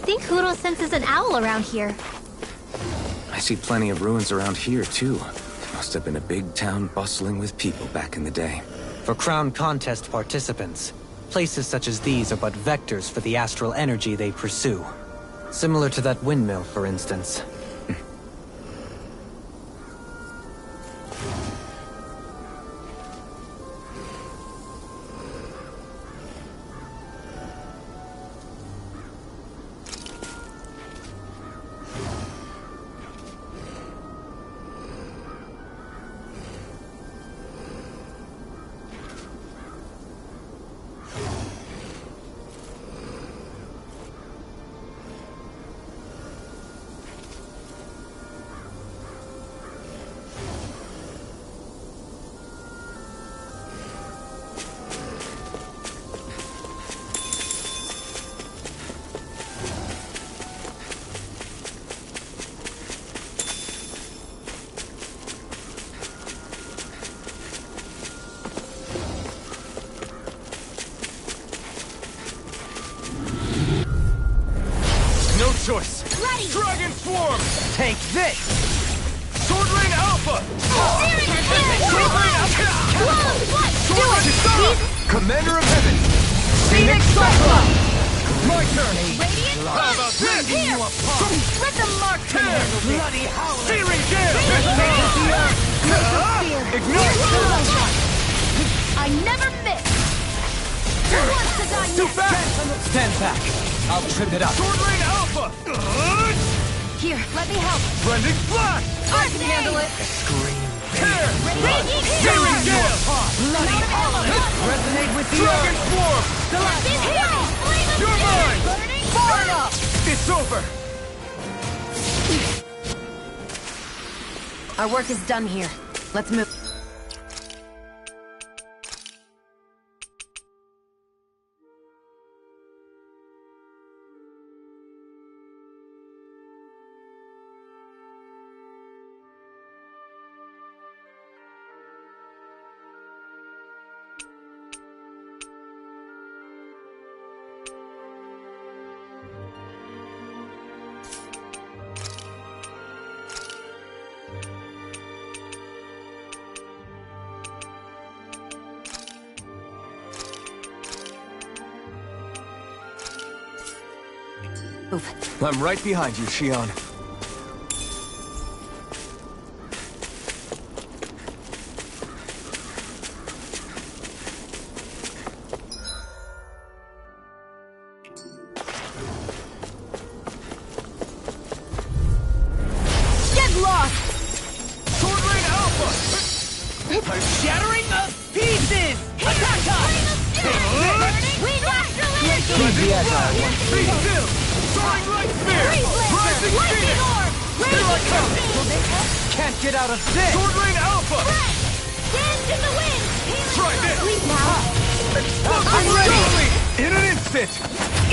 think Huro senses an owl around here. I see plenty of ruins around here, too. It must have been a big town bustling with people back in the day. For Crown Contest participants, places such as these are but vectors for the astral energy they pursue. Similar to that windmill, for instance. Choice. Ready. Dragon Swarm! Take this! Sword Rain Alpha! Commander of Heaven! Phoenix Cyclone! My turn! Radiant How about this? Here! Let the mark handle this! Bloody howler! Searing Gale! Ignite! I never miss! Who wants to die Too next? fast! Stand back! I'll trim it up. Sword Rain Alpha! Here, let me help. Blending Flash! I can handle it! Scream. Tear! Raging Searing Gale! Bloody howler! Resonate with the Dragon earth! Swarm! This hero! You're mine! Burning Fire burn! up! It's over! Our work is done here. Let's move. I'm right behind you, Shion. Get lost! Sword Rain Alpha! I'm shattering the pieces! Attack time! We got you! Be agile. Be still! Soaring Light Spear! Rising Phoenix! Here I come! Can't get out of this! Sword Rain Alpha! Dance in the wind! Try this! Sleep now! Explosive Jolie! In an instant!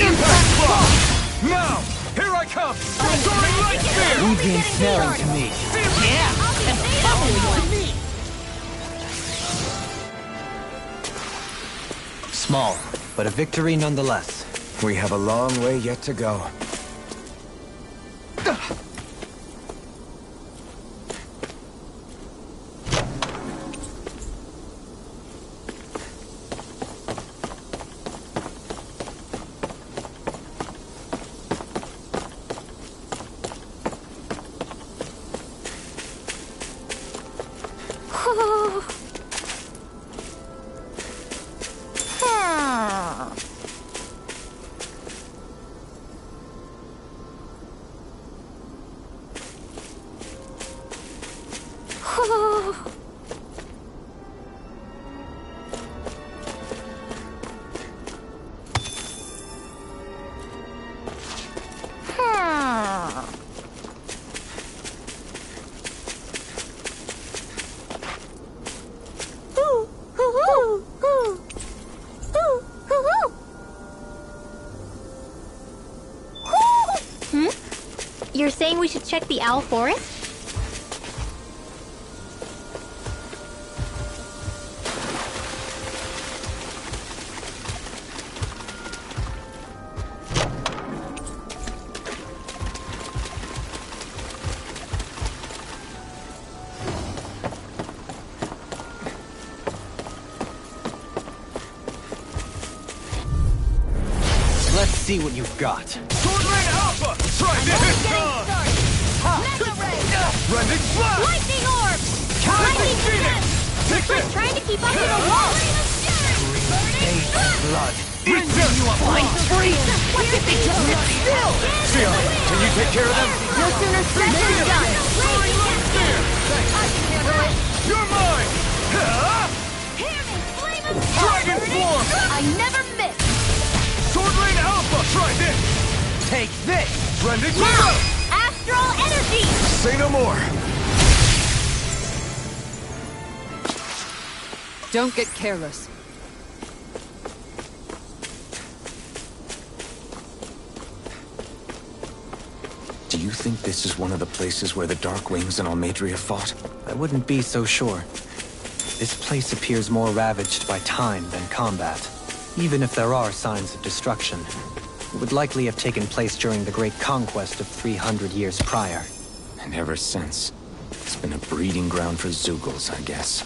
Impact Block! Now! Here I come! Soaring Light Spear! Leave the ensnaring to me. Yeah! And follow me! Small, but a victory nonetheless. We have a long way yet to go. You're saying we should check the owl forest? see what you've got. Sword Rain Alpha! Try this! Rending Flash! Lightning orb! Lightning Lightning Phoenix! Take Like this! trying to keep up with a wall! Blood. Eat this! What did they do? Still! Shion, can you take care of them? No sooner said than done! You're mine! Dragon Form! I never miss! Sword Rain Alpha! Try this! Take this! Rending Now! Flash! Astral energy! Say no more! Don't get careless. Do you think this is one of the places where the Dark Wings and Almeidrea fought? I wouldn't be so sure. This place appears more ravaged by time than combat. Even if there are signs of destruction, it would likely have taken place during the Great Conquest of 300 years prior. And ever since, it's been a breeding ground for Zeugles, I guess.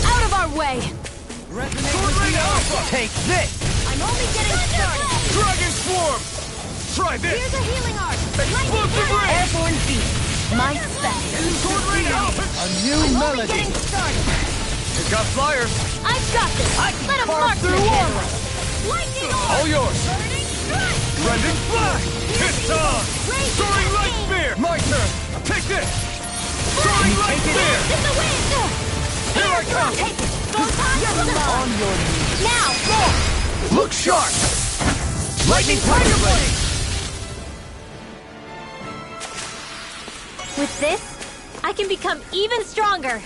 Out of our way! Sword Rain Alpha! Take this! I'm only getting started! Dragon Swarm! Try Here's this! a healing art! Explosive Ray! Airborne beast! My special! Sword Rain Alpha! A new I'm only melody! getting started! You've got flyers! I've got this! Let him carve mark through the armor. Lightning All orb! yours! Burning strike! Rending Flash! It's on! Raging Soaring Light Cascade! Spear! My turn! Take this! Soaring Light Spear! In the wind! Here I come! Take it! Photon On your knees. Now! Look sharp! Lightning Tiger Blade! With this, I can become even stronger!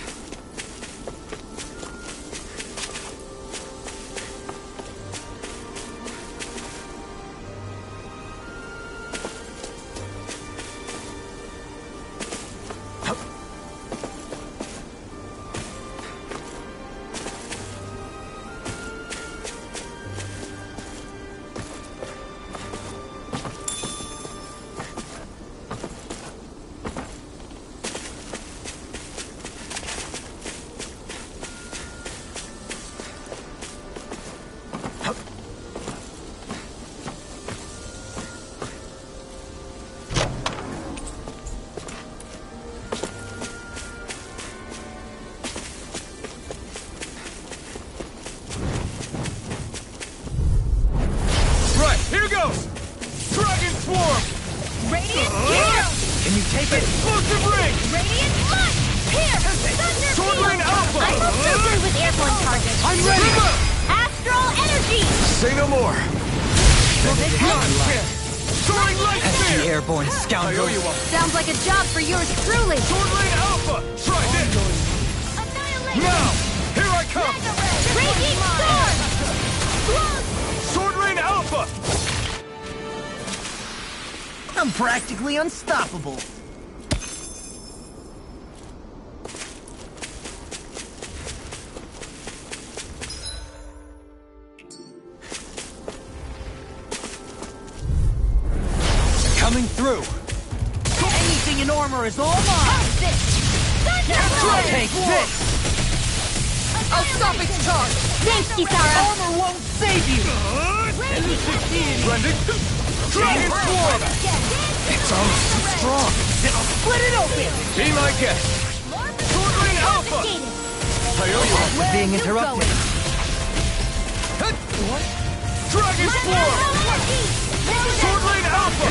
Right, here goes! Dragon Swarm! Radiant Gear! Can you take it? Explosive Ring! Radiant Punch! Here! Thunder Sword Field! Rain Alpha! I'm also good with airborne targets! I'm ready! Astral energy! Say no more! None Soaring Light Pesky Spear! airborne I owe scoundrel! you one! Sounds like a job for yours truly! Sword Rain Alpha! Try this! Annihilation! Now! Here I come! Raging Storm! Sword Rain Alpha! I'm practically unstoppable! Coming through! Anything in armor is all mine! Take this! I'll stop its charge! Thanks, Kisara! Armor won't save you! Rending Dragon Swarm! It's almost too strong! It'll split it open! Be my guest! Sword Rain Alpha! I owe you one! We're being interrupted! Dragon Swarm! Sword Rain Alpha!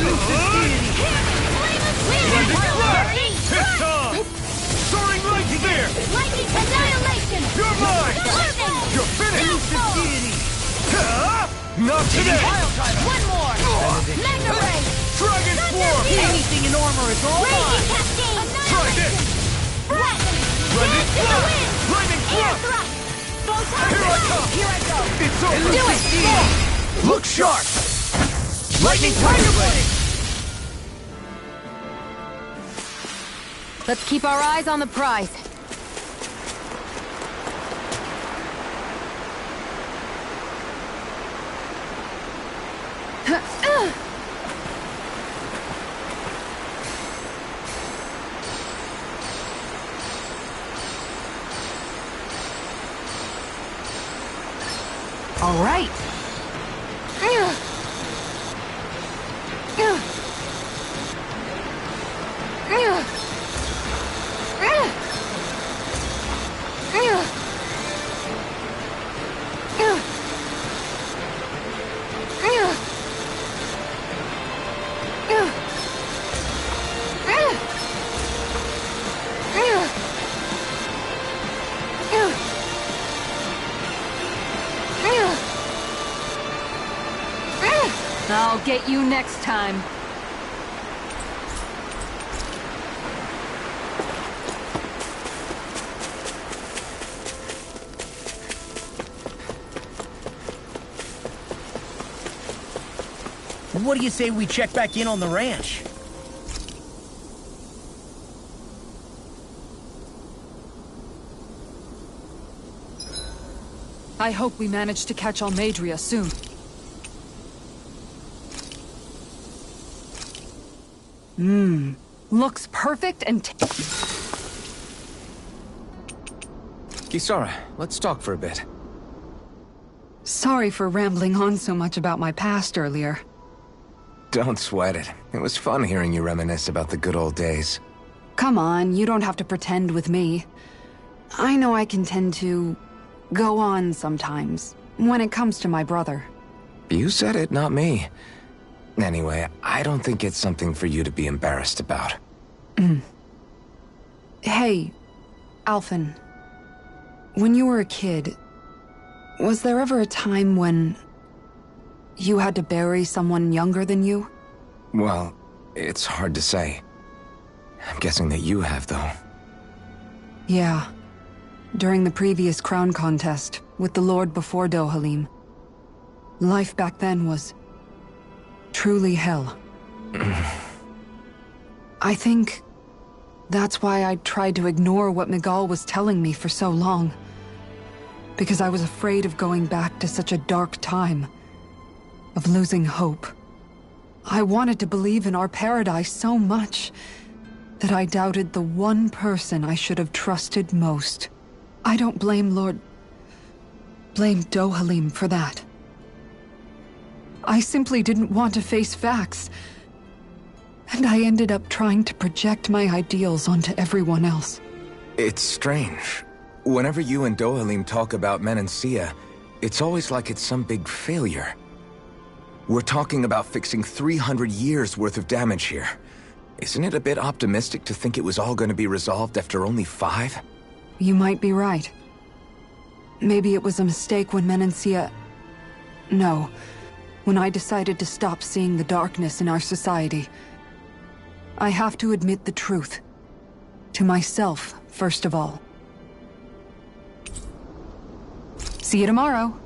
Rending Flash! It's on! Soaring Light Spear! Lightning annihilation! You're mine! You're finished! Not today! One more! Mega Ray! Dragon Swarm! Anything in armor is all Raging mine! Cascade! Try this! Breath! Rending Dance in the Flash! wind! Lightning Air Thrust! thrust! Photon Here I blast! come! Here I go! It's over! Do it! Look sharp! Lightning Tiger Blade! Let's keep our eyes on the prize. All right. I'll get you next time. What do you say we check back in on the ranch? I hope we manage to catch Almeidrea soon. Looks perfect and Kisara, let's talk for a bit. sorry for rambling on so much about my past earlier. Don't sweat it. It was fun hearing you reminisce about the good old days. Come on, you don't have to pretend with me. I know I can tend to go on sometimes, when it comes to my brother. You said it, not me. Anyway, I don't think it's something for you to be embarrassed about. Hey, Alphen. When you were a kid, was there ever a time when you had to bury someone younger than you? Well, it's hard to say. I'm guessing that you have, though. Yeah. During the previous crown contest, with the Lord before Dohalim. Life back then was truly hell. I think that's why I tried to ignore what Miguel was telling me for so long. Because I was afraid of going back to such a dark time. Of losing hope. I wanted to believe in our paradise so much that I doubted the one person I should have trusted most. I don't blame blame Dohalim for that. I simply didn't want to face facts. And I ended up trying to project my ideals onto everyone else. It's strange. Whenever you and Dohalim talk about Menancia, it's always like it's some big failure. We're talking about fixing 300 years worth of damage here. Isn't it a bit optimistic to think it was all going to be resolved after only 5? You might be right. Maybe it was a mistake when Menancia... No. When I decided to stop seeing the darkness in our society. I have to admit the truth. To myself, first of all. See you tomorrow.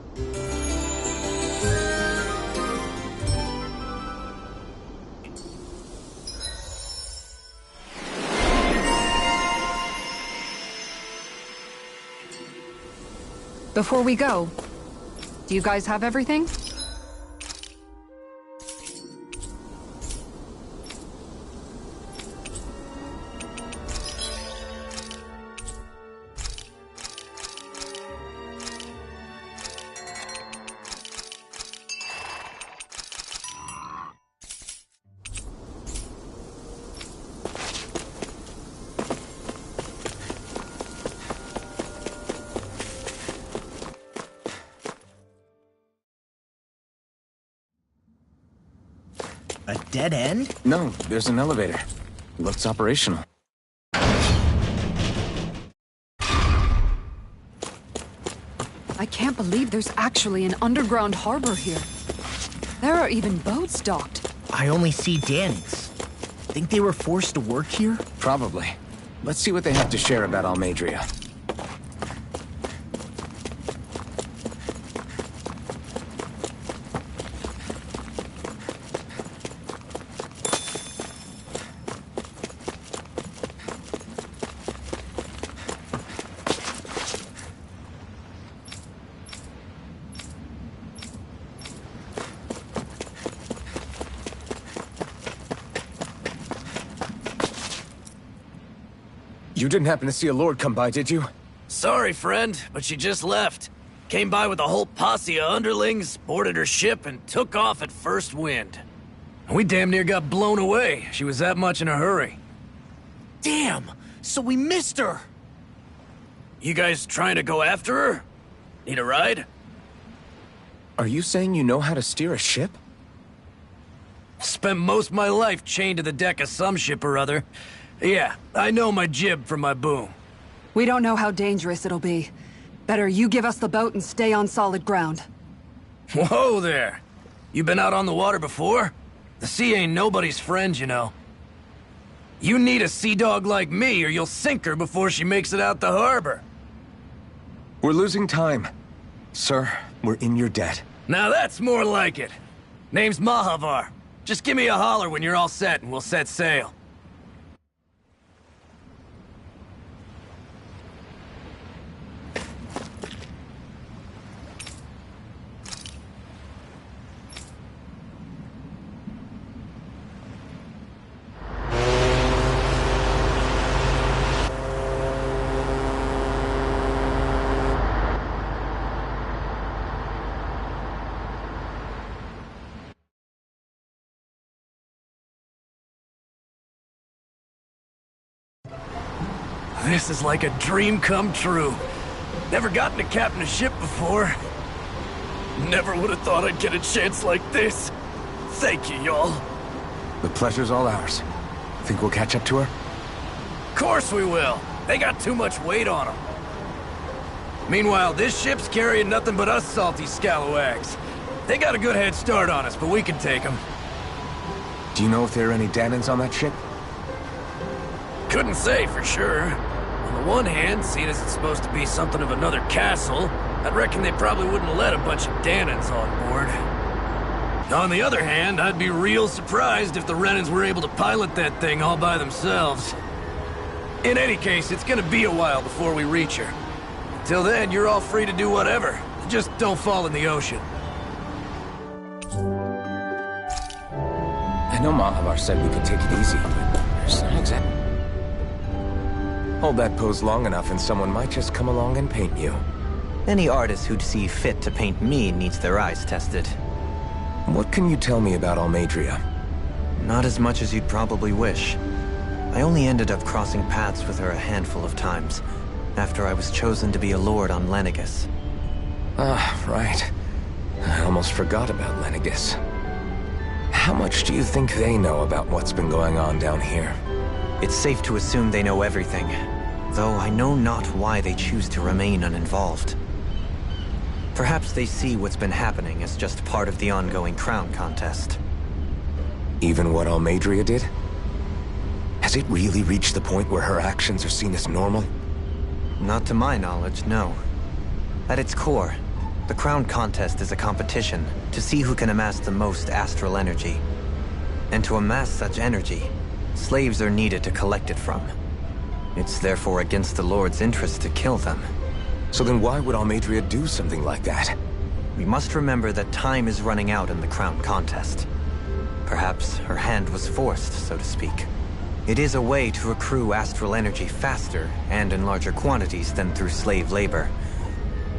Before we go, do you guys have everything? A dead end? No, there's an elevator. Looks operational. I can't believe there's actually an underground harbor here. There are even boats docked. I only see Danny's. Think they were forced to work here? Probably. Let's see what they have to share about Almeidrea. You didn't happen to see a lord come by, did you? Sorry, friend, but she just left. Came by with a whole posse of underlings, boarded her ship, and took off at first wind. We damn near got blown away. She was that much in a hurry. Damn! So we missed her! You guys trying to go after her? Need a ride? Are you saying you know how to steer a ship? Spent most of my life chained to the deck of some ship or other. Yeah, I know my jib from my boom. We don't know how dangerous it'll be. Better you give us the boat and stay on solid ground. Whoa there! You been out on the water before? The sea ain't nobody's friend, you know. You need a sea dog like me or you'll sink her before she makes it out the harbor. We're losing time. Sir, we're in your debt. Now that's more like it. Name's Mahavar. Just give me a holler when you're all set and we'll set sail. This is like a dream come true. Never gotten to captain a ship before. Never would have thought I'd get a chance like this. Thank you, y'all. The pleasure's all ours. Think we'll catch up to her? Course we will. They got too much weight on them. Meanwhile, this ship's carrying nothing but us salty scalawags. They got a good head start on us, but we can take them. Do you know if there are any Danans on that ship? Couldn't say for sure. On the one hand, seeing as it's supposed to be something of another castle, I'd reckon they probably wouldn't let a bunch of Danans on board. On the other hand, I'd be real surprised if the Renans were able to pilot that thing all by themselves. In any case, it's gonna be a while before we reach her. Until then, you're all free to do whatever. Just don't fall in the ocean. I know Mahavar said we could take it easy, but there's not exactly... Hold that pose long enough and someone might just come along and paint you. Any artist who'd see fit to paint me needs their eyes tested. What can you tell me about Almeidrea? Not as much as you'd probably wish. I only ended up crossing paths with her a handful of times, after I was chosen to be a lord on Lenegus. Ah, right. I almost forgot about Lenegus. How much do you think they know about what's been going on down here? It's safe to assume they know everything, though I know not why they choose to remain uninvolved. Perhaps they see what's been happening as just part of the ongoing crown contest. Even what Almeidrea did? Has it really reached the point where her actions are seen as normal? Not to my knowledge, no. At its core, the crown contest is a competition to see who can amass the most astral energy. And to amass such energy, slaves are needed to collect it from. It's therefore against the Lord's interest to kill them. So then why would Almeidrea do something like that? We must remember that time is running out in the crown contest. Perhaps her hand was forced, so to speak. It is a way to accrue astral energy faster and in larger quantities than through slave labor.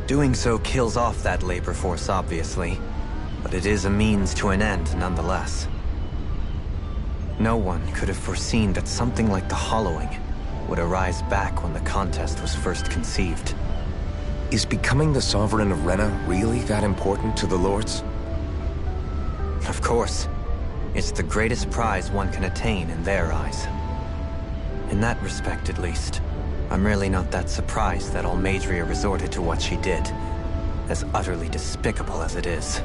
Doing so kills off that labor force, obviously, but it is a means to an end nonetheless. No one could have foreseen that something like the Hollowing would arise back when the contest was first conceived. Is becoming the Sovereign of Rena really that important to the Lords? Of course. It's the greatest prize one can attain in their eyes. In that respect, at least, I'm really not that surprised that Almeidrea resorted to what she did, as utterly despicable as it is.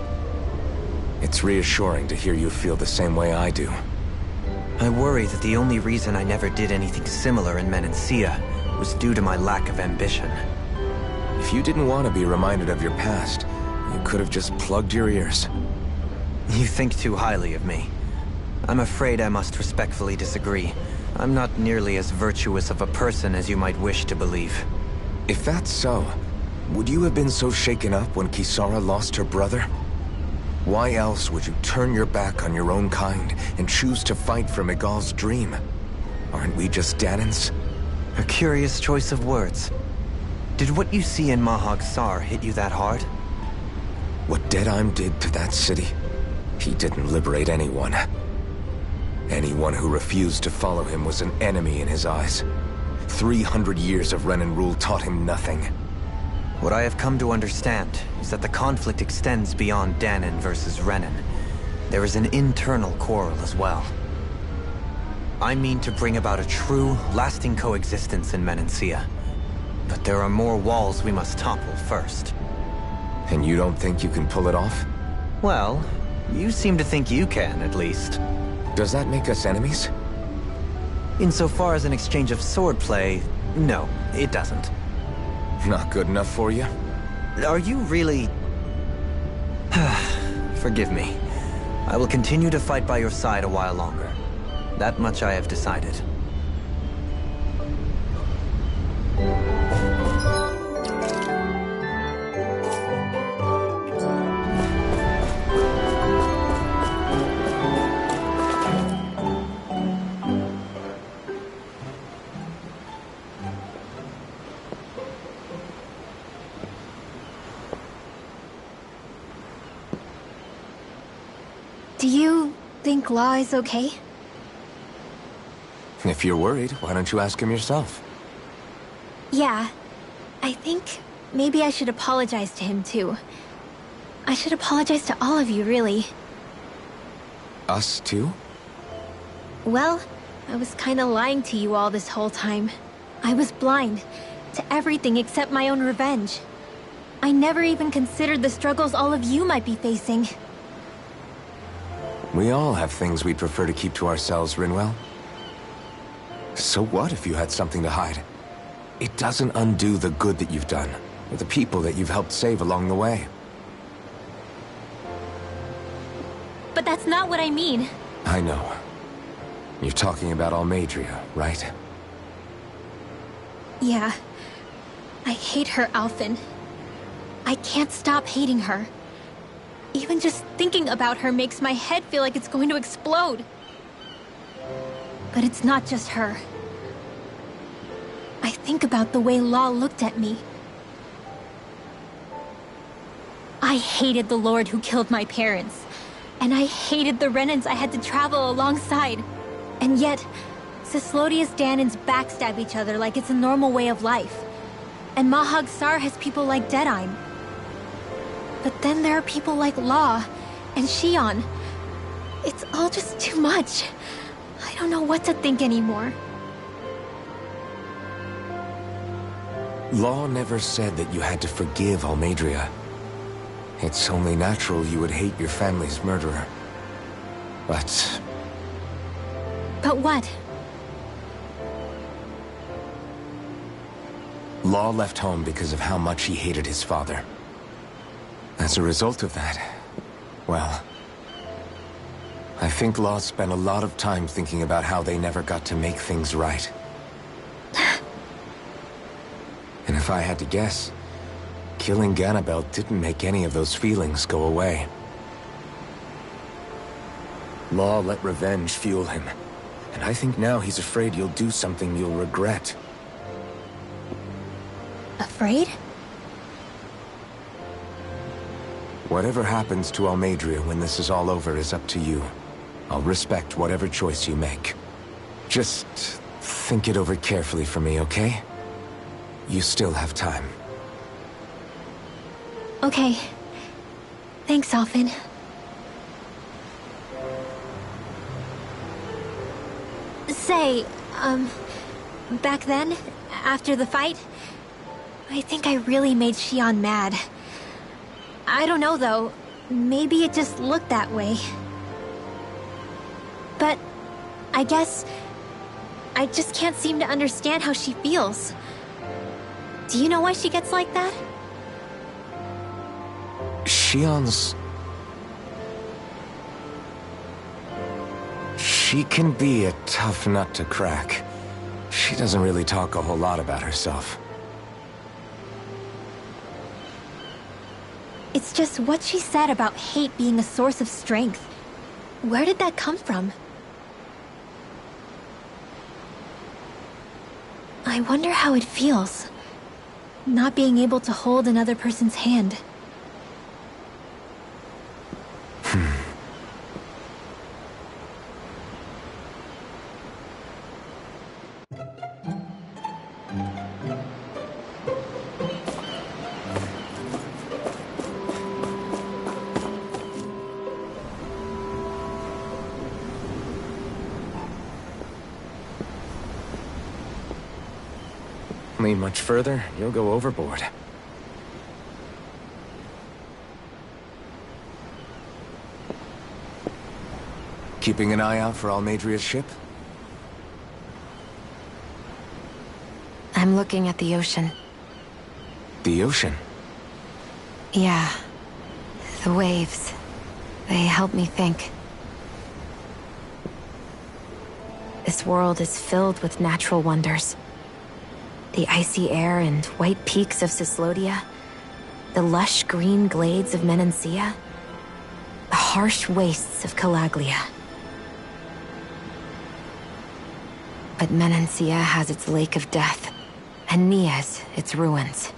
It's reassuring to hear you feel the same way I do. I worry that the only reason I never did anything similar in Menancia was due to my lack of ambition. If you didn't want to be reminded of your past, you could have just plugged your ears. You think too highly of me. I'm afraid I must respectfully disagree. I'm not nearly as virtuous of a person as you might wish to believe. If that's so, would you have been so shaken up when Kisara lost her brother? Why else would you turn your back on your own kind and choose to fight for Miguel's dream? Aren't we just Danans? A curious choice of words. Did what you see in Mahag Sar hit you that hard? What Deadheim did to that city, he didn't liberate anyone. Anyone who refused to follow him was an enemy in his eyes. 300 years of Renan rule taught him nothing. What I have come to understand is that the conflict extends beyond Danon versus Renan. There is an internal quarrel as well. I mean to bring about a true, lasting coexistence in Menancia. But there are more walls we must topple first. And you don't think you can pull it off? Well, you seem to think you can, at least. Does that make us enemies? Insofar as an exchange of swordplay, no, it doesn't. Not good enough for you? Are you really... Forgive me. I will continue to fight by your side a while longer. That much I have decided. Do you think Law is okay? If you're worried, why don't you ask him yourself? Yeah. I think maybe I should apologize to him too. I should apologize to all of you, really. Us too? Well, I was kinda lying to you all this whole time. I was blind to everything except my own revenge. I never even considered the struggles all of you might be facing. We all have things we'd prefer to keep to ourselves, Rinwell. So what if you had something to hide? It doesn't undo the good that you've done, or the people that you've helped save along the way. But that's not what I mean. I know. You're talking about Almeidrea, right? Yeah. I hate her, Alphen. I can't stop hating her. Even just thinking about her makes my head feel like it's going to explode. But it's not just her. I think about the way Law looked at me. I hated the Lord who killed my parents. And I hated the Renans I had to travel alongside. And yet, Cislodius Danans backstab each other like it's a normal way of life. And Mahag Sar has people like Deadheim. But then there are people like Law and Shion. It's all just too much. I don't know what to think anymore. Law never said that you had to forgive Almeidrea. It's only natural you would hate your family's murderer. But... But what? Law left home because of how much he hated his father. As a result of that, well... I think Law spent a lot of time thinking about how they never got to make things right. And if I had to guess, killing Ganabel didn't make any of those feelings go away. Law let revenge fuel him, and I think now he's afraid you'll do something you'll regret. Afraid? Whatever happens to Almeidrea when this is all over is up to you. I'll respect whatever choice you make. Just think it over carefully for me, okay? You still have time. Okay. Thanks, Alphen. Say, back then, after the fight, I think I really made Shion mad. I don't know, though. Maybe it just looked that way. But I guess I just can't seem to understand how she feels. Do you know why she gets like that? Shion's... She can be a tough nut to crack. She doesn't really talk a whole lot about herself. It's just what she said about hate being a source of strength. Where did that come from? I wonder how it feels. Not being able to hold another person's hand. Lean much further, you'll go overboard. Keeping an eye out for Almeidrea's ship? I'm looking at the ocean. The ocean? Yeah. The waves. They help me think. This world is filled with natural wonders. The icy air and white peaks of Cyslodia, the lush green glades of Menancia, the harsh wastes of Calaglia. But Menancia has its Lake of Death, and Nias its ruins.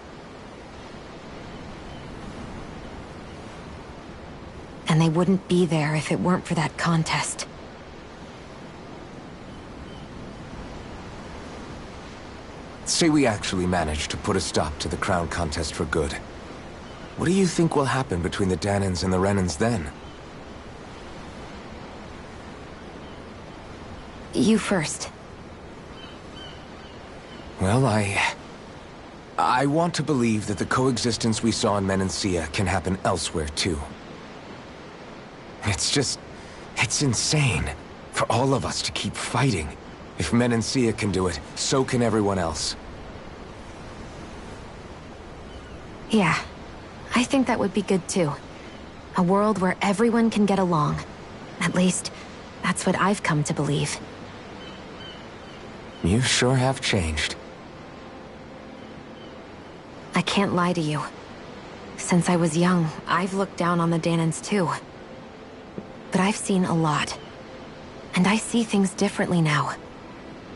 And they wouldn't be there if it weren't for that contest. Say we actually manage to put a stop to the crown contest for good. What do you think will happen between the Danans and the Renans then? You first. Well, I want to believe that the coexistence we saw in Menancia can happen elsewhere, too. It's insane for all of us to keep fighting. If Menancia can do it, so can everyone else. Yeah, I think that would be good too. A world where everyone can get along. At least, that's what I've come to believe. You sure have changed. I can't lie to you. Since I was young, I've looked down on the Danans too. But I've seen a lot. And I see things differently now.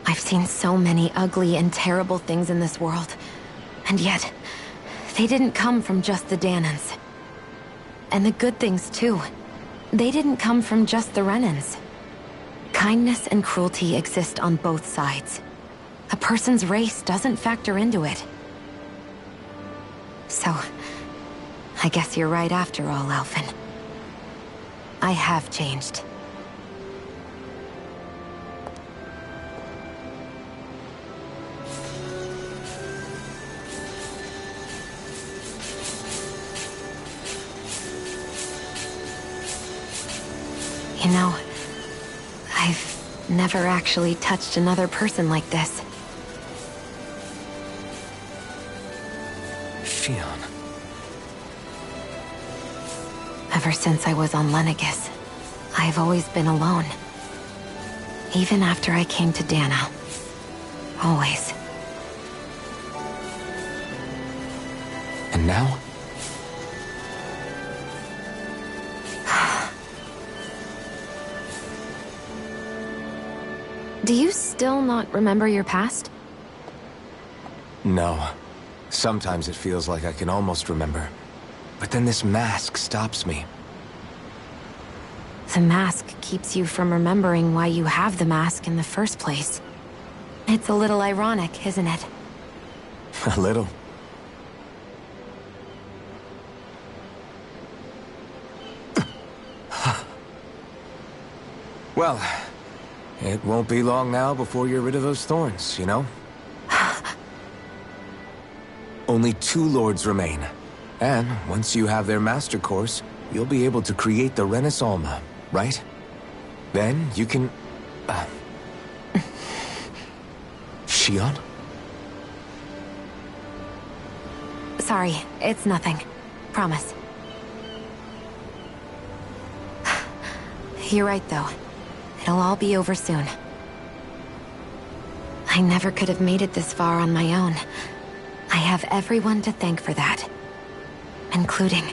I've seen so many ugly and terrible things in this world. And yet, they didn't come from just the Danans. And the good things too. They didn't come from just the Renans. Kindness and cruelty exist on both sides. A person's race doesn't factor into it. So, I guess you're right after all, Alphen. I have changed. You know, I've never actually touched another person like this. Shion. Ever since I was on Lenegis, I've always been alone. Even after I came to Dana. Always. And now? Do you still not remember your past? No. Sometimes it feels like I can almost remember. But then this mask stops me. The mask keeps you from remembering why you have the mask in the first place. It's a little ironic, isn't it? A little. Well, it won't be long now before you're rid of those thorns, you know? Only 2 lords remain. And once you have their master course, you'll be able to create the Renis Alma, right? Then you can... Shion? Sorry, it's nothing. Promise. You're right, though. It'll all be over soon. I never could have made it this far on my own. I have everyone to thank for that. Including...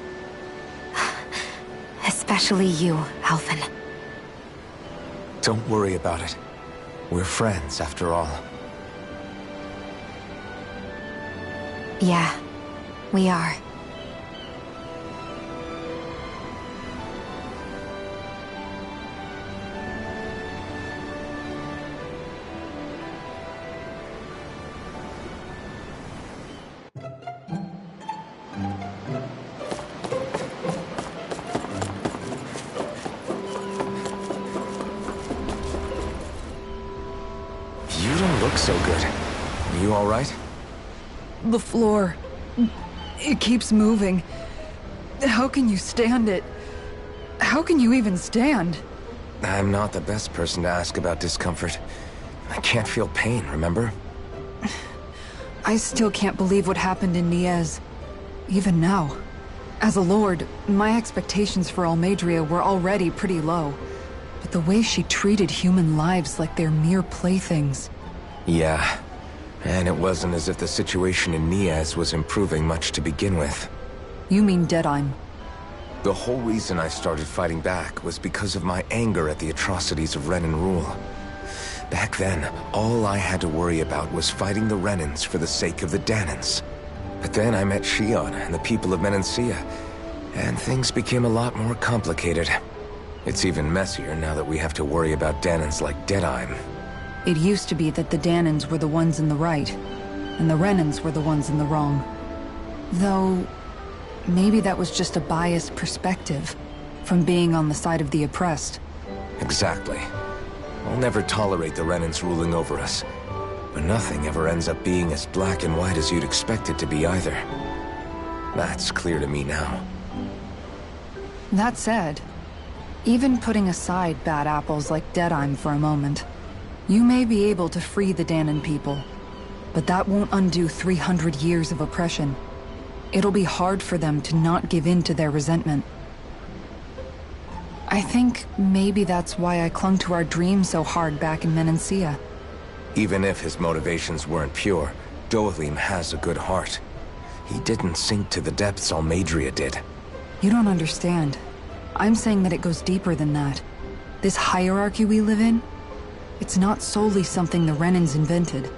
especially you, Alphen. Don't worry about it. We're friends, after all. Yeah, we are. You don't look so good. Are you all right? The floor. It keeps moving. How can you stand it? How can you even stand? I'm not the best person to ask about discomfort. I can't feel pain, remember? I still can't believe what happened in Niez. Even now. As a lord, my expectations for Almeidrea were already pretty low. But the way she treated human lives like they're mere playthings. Yeah. And it wasn't as if the situation in Niez was improving much to begin with. You mean Deadheim? The whole reason I started fighting back was because of my anger at the atrocities of Renan rule. Back then, all I had to worry about was fighting the Renans for the sake of the Danans. But then I met Shion and the people of Menancia, and things became a lot more complicated. It's even messier now that we have to worry about Danans like Deadheim. It used to be that the Danans were the ones in the right, and the Renans were the ones in the wrong. Though, maybe that was just a biased perspective, from being on the side of the oppressed. Exactly. I'll never tolerate the Renans ruling over us. But nothing ever ends up being as black and white as you'd expect it to be either. That's clear to me now. That said, even putting aside bad apples like Deadheim for a moment, you may be able to free the Danan people, but that won't undo 300 years of oppression. It'll be hard for them to not give in to their resentment. I think maybe that's why I clung to our dream so hard back in Menancia. Even if his motivations weren't pure, Dohalim has a good heart. He didn't sink to the depths Almeidrea did. You don't understand. I'm saying that it goes deeper than that. This hierarchy we live in, it's not solely something the Renans invented.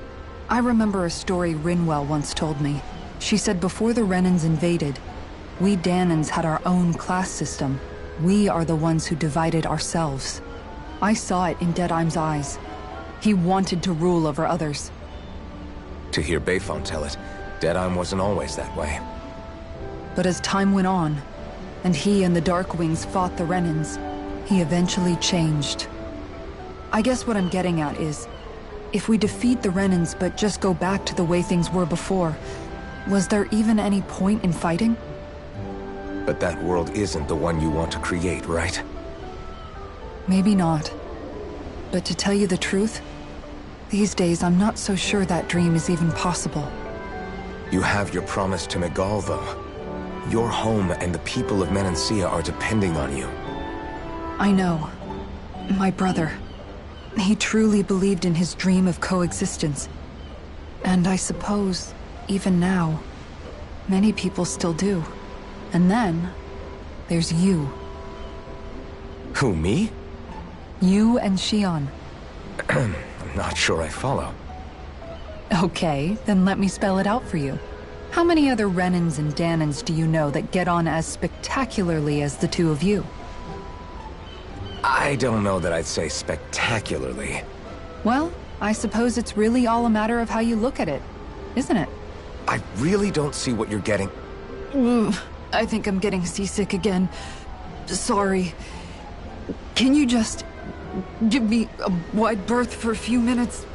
I remember a story Rinwell once told me. She said before the Renans invaded, we Danans had our own class system. We are the ones who divided ourselves. I saw it in Deadheim's eyes. He wanted to rule over others. To hear Bayfon tell it, Deadheim wasn't always that way. But as time went on, and he and the Darkwings fought the Renans, he eventually changed. I guess what I'm getting at is, if we defeat the Renans but just go back to the way things were before, was there even any point in fighting? But that world isn't the one you want to create, right? Maybe not. But to tell you the truth, these days I'm not so sure that dream is even possible. You have your promise to Miguel, though. Your home and the people of Menancia are depending on you. I know. My brother. He truly believed in his dream of coexistence. And I suppose, even now, many people still do. And then, there's you. Who, me? You and Shion. I'm not sure I follow. Okay, then let me spell it out for you. How many other Renans and Danans do you know that get on as spectacularly as the two of you? I don't know that I'd say spectacularly. Well, I suppose it's really all a matter of how you look at it, isn't it? I really don't see what you're getting. I think I'm getting seasick again. Sorry. Can you just give me a wide berth for a few minutes?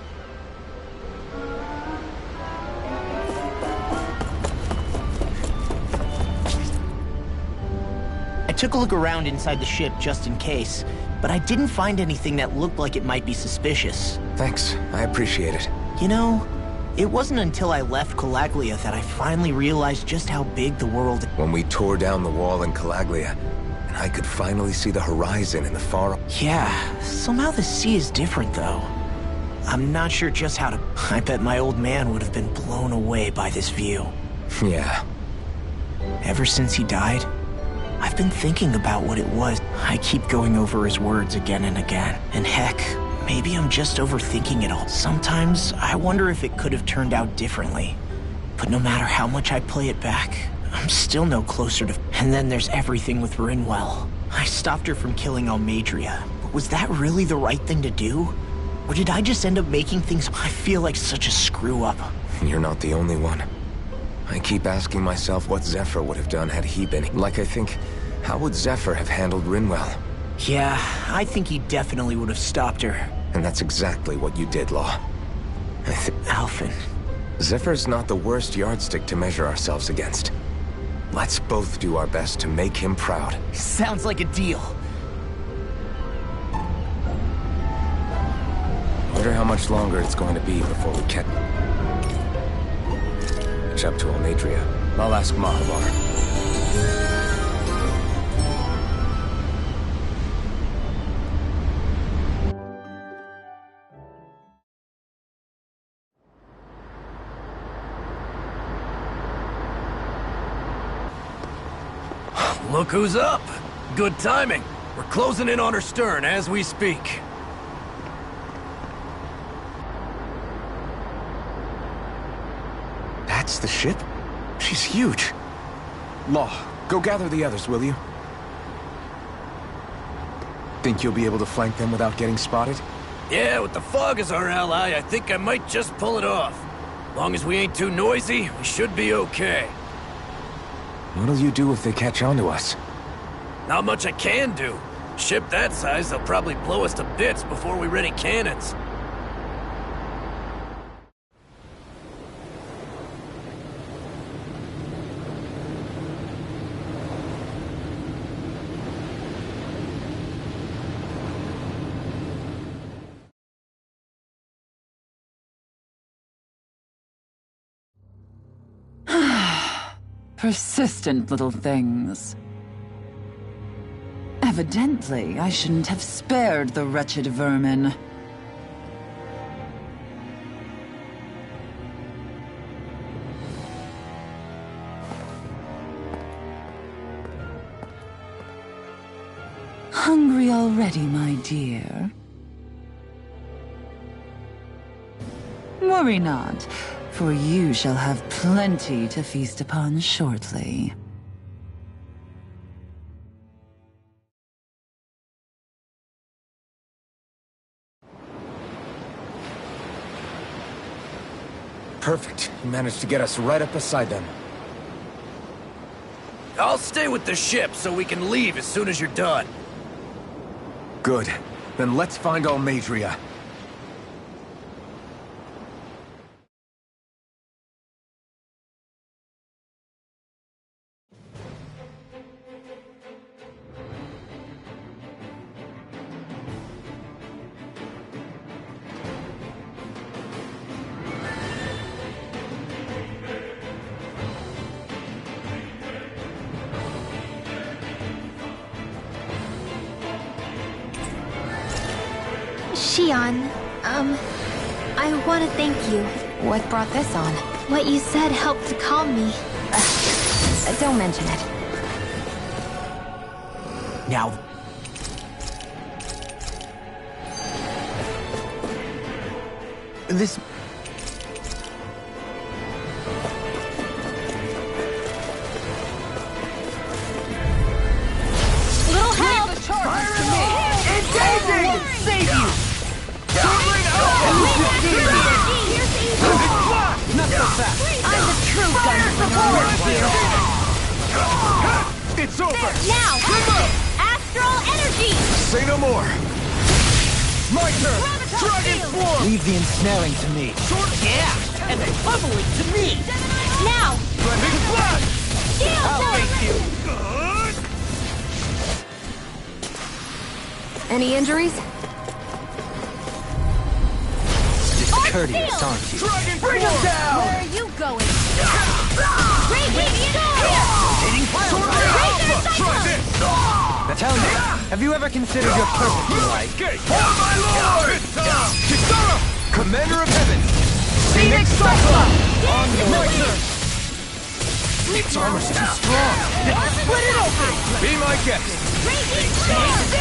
I took a look around inside the ship just in case, but I didn't find anything that looked like it might be suspicious. Thanks, I appreciate it. You know, it wasn't until I left Calaglia that I finally realized just how big the world is. When we tore down the wall in Calaglia, and I could finally see the horizon in the far... Yeah, somehow the sea is different though. I'm not sure just how to... I bet my old man would have been blown away by this view. Yeah. Ever since he died, I've been thinking about what it was. I keep going over his words again and again. And heck, maybe I'm just overthinking it all. Sometimes I wonder if it could have turned out differently. But no matter how much I play it back, I'm still no closer to... And then there's everything with Rinwell. I stopped her from killing Almeidrea, but was that really the right thing to do? Or did I just end up making things... I feel like such a screw-up. You're not the only one. I keep asking myself what Zephyr would have done had he been... Like I think, how would Zephyr have handled Rinwell? Yeah, I think he definitely would have stopped her. And that's exactly what you did, Law. Alphen. Zephyr's not the worst yardstick to measure ourselves against. Let's both do our best to make him proud. Sounds like a deal. Wonder how much longer it's going to be before we catch up to Almeidrea. I'll ask Mahavar. Look who's up! Good timing. We're closing in on her stern as we speak. That's the ship? She's huge. Law, go gather the others, will you? Think you'll be able to flank them without getting spotted? Yeah, with the fog as our ally, I think I might just pull it off. Long as we ain't too noisy, we should be okay. What'll you do if they catch on to us? Not much I can do. Ship that size, they'll probably blow us to bits before we ready cannons. Persistent little things. Evidently, I shouldn't have spared the wretched vermin. Hungry already, my dear? Worry not, for you shall have plenty to feast upon shortly. Perfect. You managed to get us right up beside them. I'll stay with the ship so we can leave as soon as you're done. Good. Then let's find Almeidrea. Shion, I want to thank you. What brought this on? What you said helped to calm me. Don't mention it. Now... This... Little help! Engaging! Save you! Not so fast! I'm the true gunslinger here. It's over! Now! Astral energy! Say no more! My turn! Dragon Swarm! Leave the ensnaring to me. Yeah! And the pummeling to me! Now! Blending Flash! Shield! I'll face you! Any injuries? Courteous, aren't you? Dragon Bring him down! Where are you going? Radiant Sword! Try this! Tell me, have you ever considered your purpose in life? Hold my lord! Kisara! Commander of Heaven! Phoenix Cyclops! On my turn! Its armor's too strong! Split it open! Be my guest!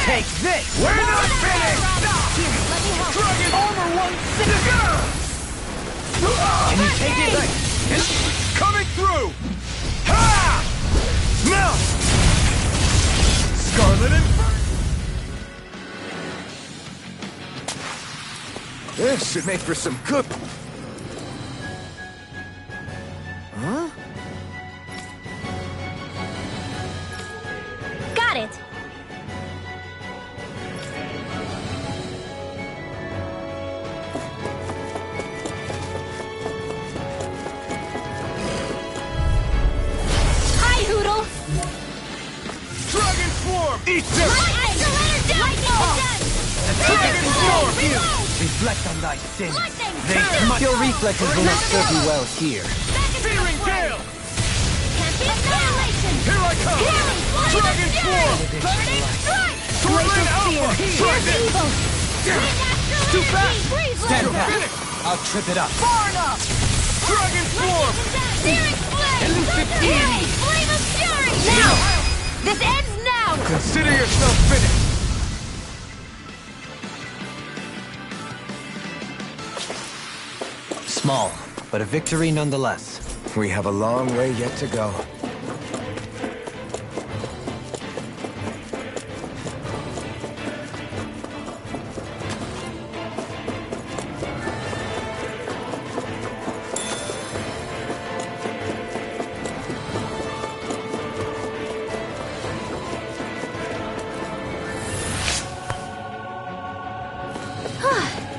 Take this! We're not finished! Let me help. Dragon Armor 160! Can you take it? through! Ha! Now! Scarlet and... This should make for some good... Huh? Got it! Hi, Hoodle! Dragon Swarm! Eat them! Dragon Swarm! Reflect on thy sin. Your reflexes will not serve you well here. Searing Gale! Here I come! Dragon Swarm! Swordland Alpha! Try this! Too fast! Stand back. I'll trip it up. Far enough! Dragon Swarm! Elusive deity! Now! This ends now! Consider yourself finished! Small, but a victory nonetheless. We have a long way yet to go.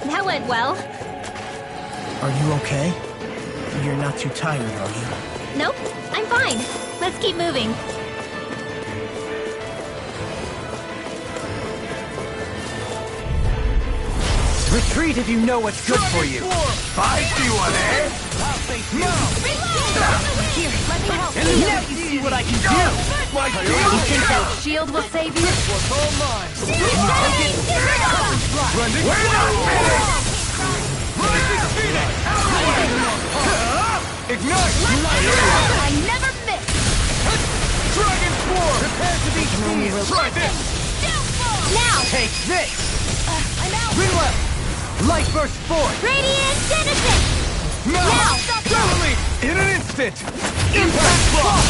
That went well. Are you okay? You're not too tired, are you? Nope, I'm fine. Let's keep moving. Retreat if you know what's good for you. Fight you on it! Here, let me help. Now you see what I can do. My You think that shield will save you? was all mine! Running! We're not finished! Rising Phoenix! Ignite! I never miss. Dragon Swarm! Prepare to be seen! Try this! Now! Take this! I'm out. Reload! Light burst forth! Radiant Genesis! Now! Suddenly! In an instant! Impact block!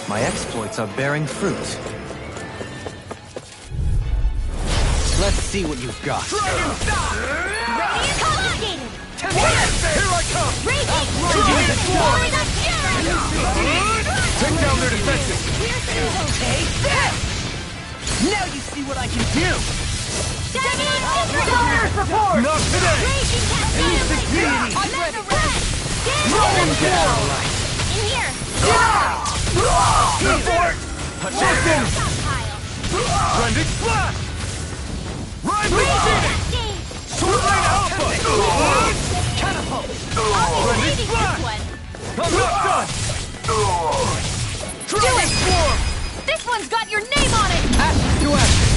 My exploits are bearing fruit. Let's see what you've got. Dragon Stop! Radiant Colligated! Here I come! Radiant Dragon Swarm! Fury! Take down their defenses! Take this! Now you see what I can do! Not today! Elusive deity! I'm ready! Rolling down! In here! Support! Attack! Blending Splash! Rising Phoenix! Swordland Alpha! Catapult! Blending Splash! I'm not done! Dragon Swarm! This one's got your name on it. Action to action!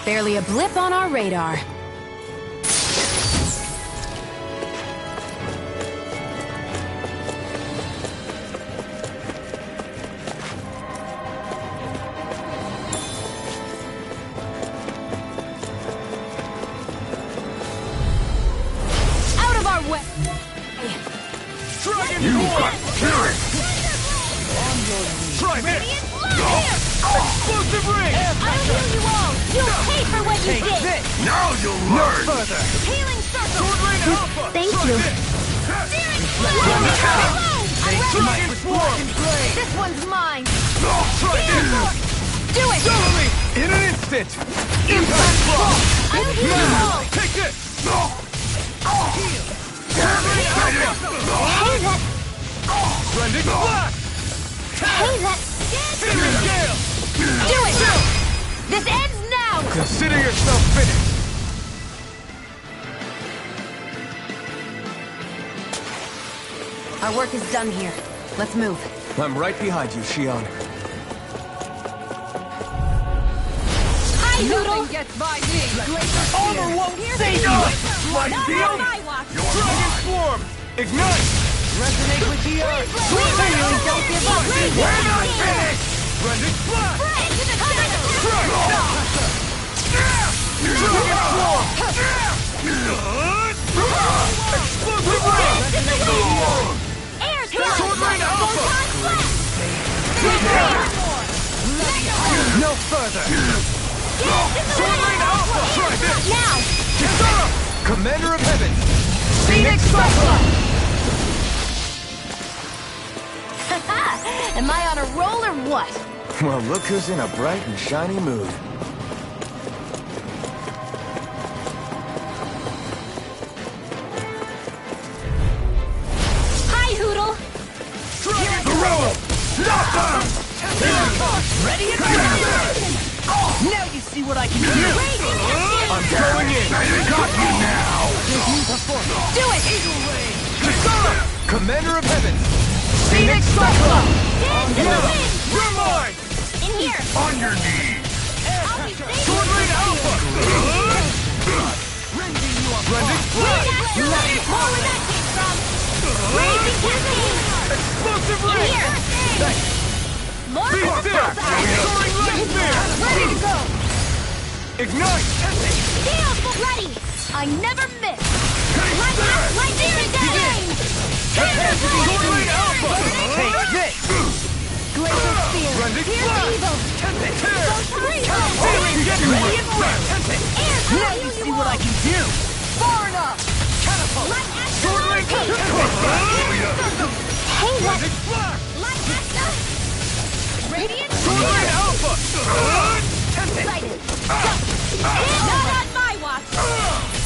Barely a blip on our radar. Out of our way. Dragon Swarm! Try this! Explosive ring! I'll heal you all! You'll pay for what you Take did! this! Now you'll learn! Further! Healing circle! Swordland Alpha! Thank Try you. this! I'm Dragon Swarm! This one's mine. Try this! Do it. Suddenly! In an instant! Impact block! I'll heal you all! Take this! Hey, that... Blending Splash! Hey, that... Searing Gale! Do it! This ends now! Consider yourself finished! Our work is done here. Let's move. I'm right behind you, Xion. Hi, Noodle! Nothing gets by me. Armor won't save you! My shield! Dragon Swarm! Ignite! Resonate with the earth! Don't give up. We're not finished! Blending Splash! Explosive ray! Air's here! Sword Rain Alpha! No further! Sword Rain Alpha! Try this! Now! Kisara! Commander of Heaven! Phoenix Cyclone! Am I on a roll or what? Well, look who's in a bright and shiny mood. Hi, Hoodle! Gorilla! Knock down! Ready and ready! Now you see what I can do! I'm going in! You got me now! Do it! Kisara! Commander of Heaven! Phoenix Cyclone! Dance in the wind! You're mine! In here! On your knees! I'll be safe! Sword Rain Alpha! Rending Flash! More where that came from! Raising Cascade! Explosive In ray! here! More Be for the still! side! Soaring Light Spear! Ready to go! Ignite! Shield ready! I never miss! Lightning Dane! Sword Rain Alpha! Take this! Glacial Spear! Rending Here's Flash! evil! Tear! Ready Get ready and rest! Now you see what I can do! Far enough! Sword Rain Alpha! Hey, what? Rending Flash! Light Asta! Radiant Sword Rain Alpha! Excited! Not on my watch!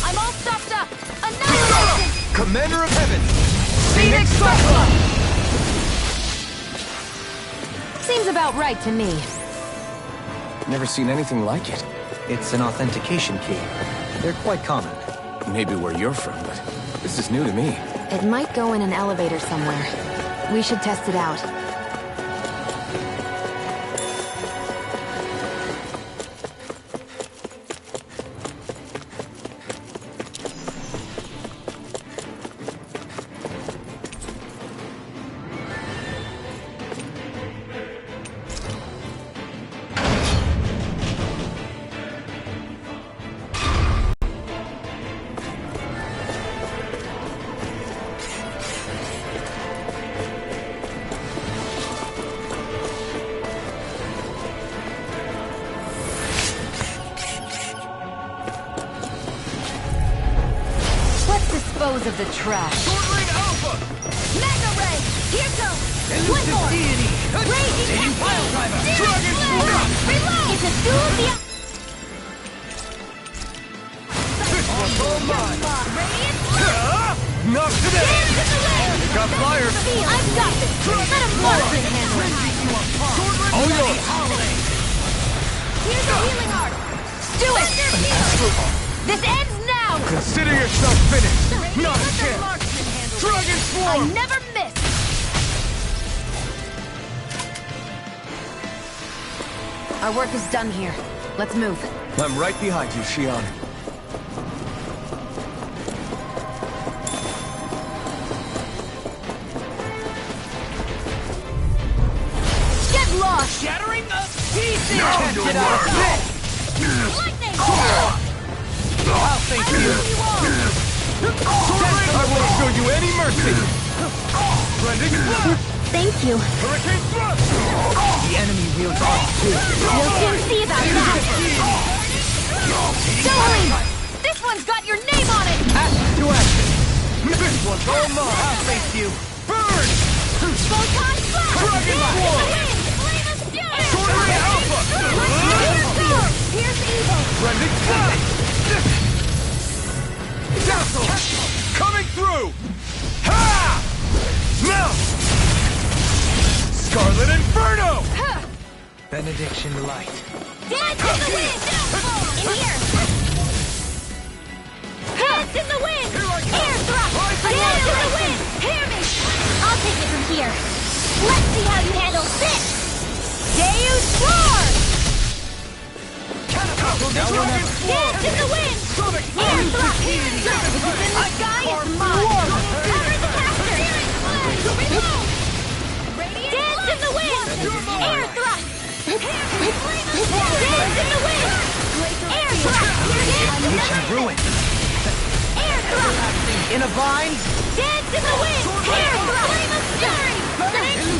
I'm all stopped up! Annihilation! Commander of Heaven! Phoenix Cyclone! Seems about right to me. Never seen anything like it. It's an authentication key. They're quite common. Maybe where you're from, but this is new to me. It might go in an elevator somewhere. We should test it out. Dispose of the trash. Sword Rain Alpha! Mega Ray! Here goes! One more! Deity! Raging Pile Driver! Dragon Slayer! Reload! It's a duel of the... This one's all mine! Radiant Not today! Dance in the wind! Got flyers! I've got this! Let him Marvin handle it! All yours! Here's a healing art! Do it! This ends now! Consider yourself finished! Not a chance! Dragon I Swarm! never miss! Our work is done here. Let's move. I'm right behind you, Shion. Get lost! Shattering the pieces! Now Get out of this! Lightning! I'll thank you! I won't show you any mercy! Rending Flash! Thank you. Hurricane Thrust! The enemy wields all too. We'll soon see about that! Jolene! This one's got your name on it! Action to action! This one's all mine! I'll face you! Burn! Photon Flash! Dragon Dance in the Swarm! wind! Flame of Fury! Sword Rain Alpha! Here's evil! Rending Flash! Dazzle! Coming through! Ha! Now! Scarlet Inferno! Benediction light. Dance in the wind! In here! Dance in the wind! Air thrust! Dance in the wind! Hear me! I'll take it from here. Let's see how you handle this! Deus Roar! Dragon Swarm! Dance in the wind! Sonic Air Boom! thrust! The sky is mine! Cover the caster! Reload! Dance in the wind! Air thrust! Dance in the wind! Air Unleashing ruin. Air thrust! In a vine. Dance in the wind! Air thrust! Flame of fury!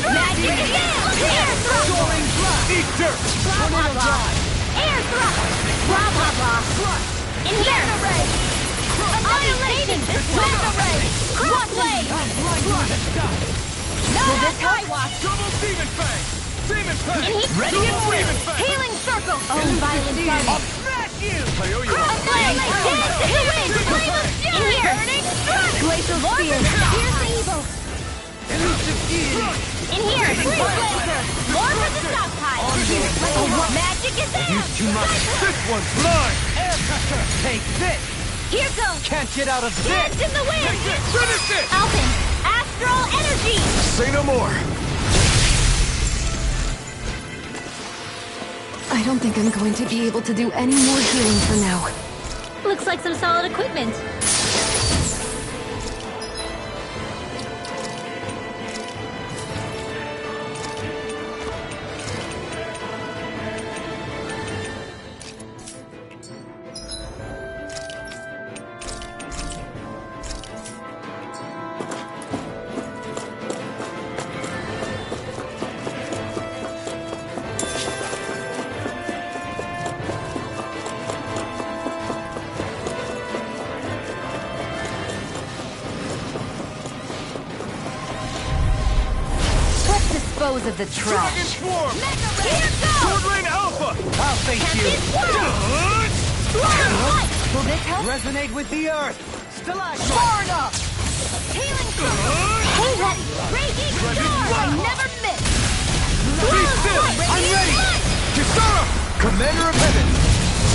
Magic again! Air thrust! Soaring thrust. Eat dirt! Blah blah blah! Air thrust! Blah blah blah! In here! Annihilation! Laser ray! Cross blade! Will this help? Double demon fang! Demon fang! In heat! Ready and Demon ready. fang! Healing circle! Oh, violent garment! Smash you. I owe you Cross blade! Dance in the wind! Flame of fury! In here! Burning strike! Glacial spear! Pierce the evil! Elusive deity. In here! Freeze laser! More for the stockpile! Magic is there! Use too much. This one's mine! Air pressure. Take this. Here goes! Can't get out of Dance this. in the wind! Finish it! Alpin! Astral energy! Say no more! I don't think I'm going to be able to do any more healing for now. Looks like some solid equipment. Let's dispose of the Dragon trash. Swarm! Here goes! Sword Rain Alpha! I'll face you. Will this help? Resonate with the earth. Stalagmite. Far enough! Healing circle! Hey, that raging storm! I never miss! Be still! I'm ready! Kisara! Commander of Heaven!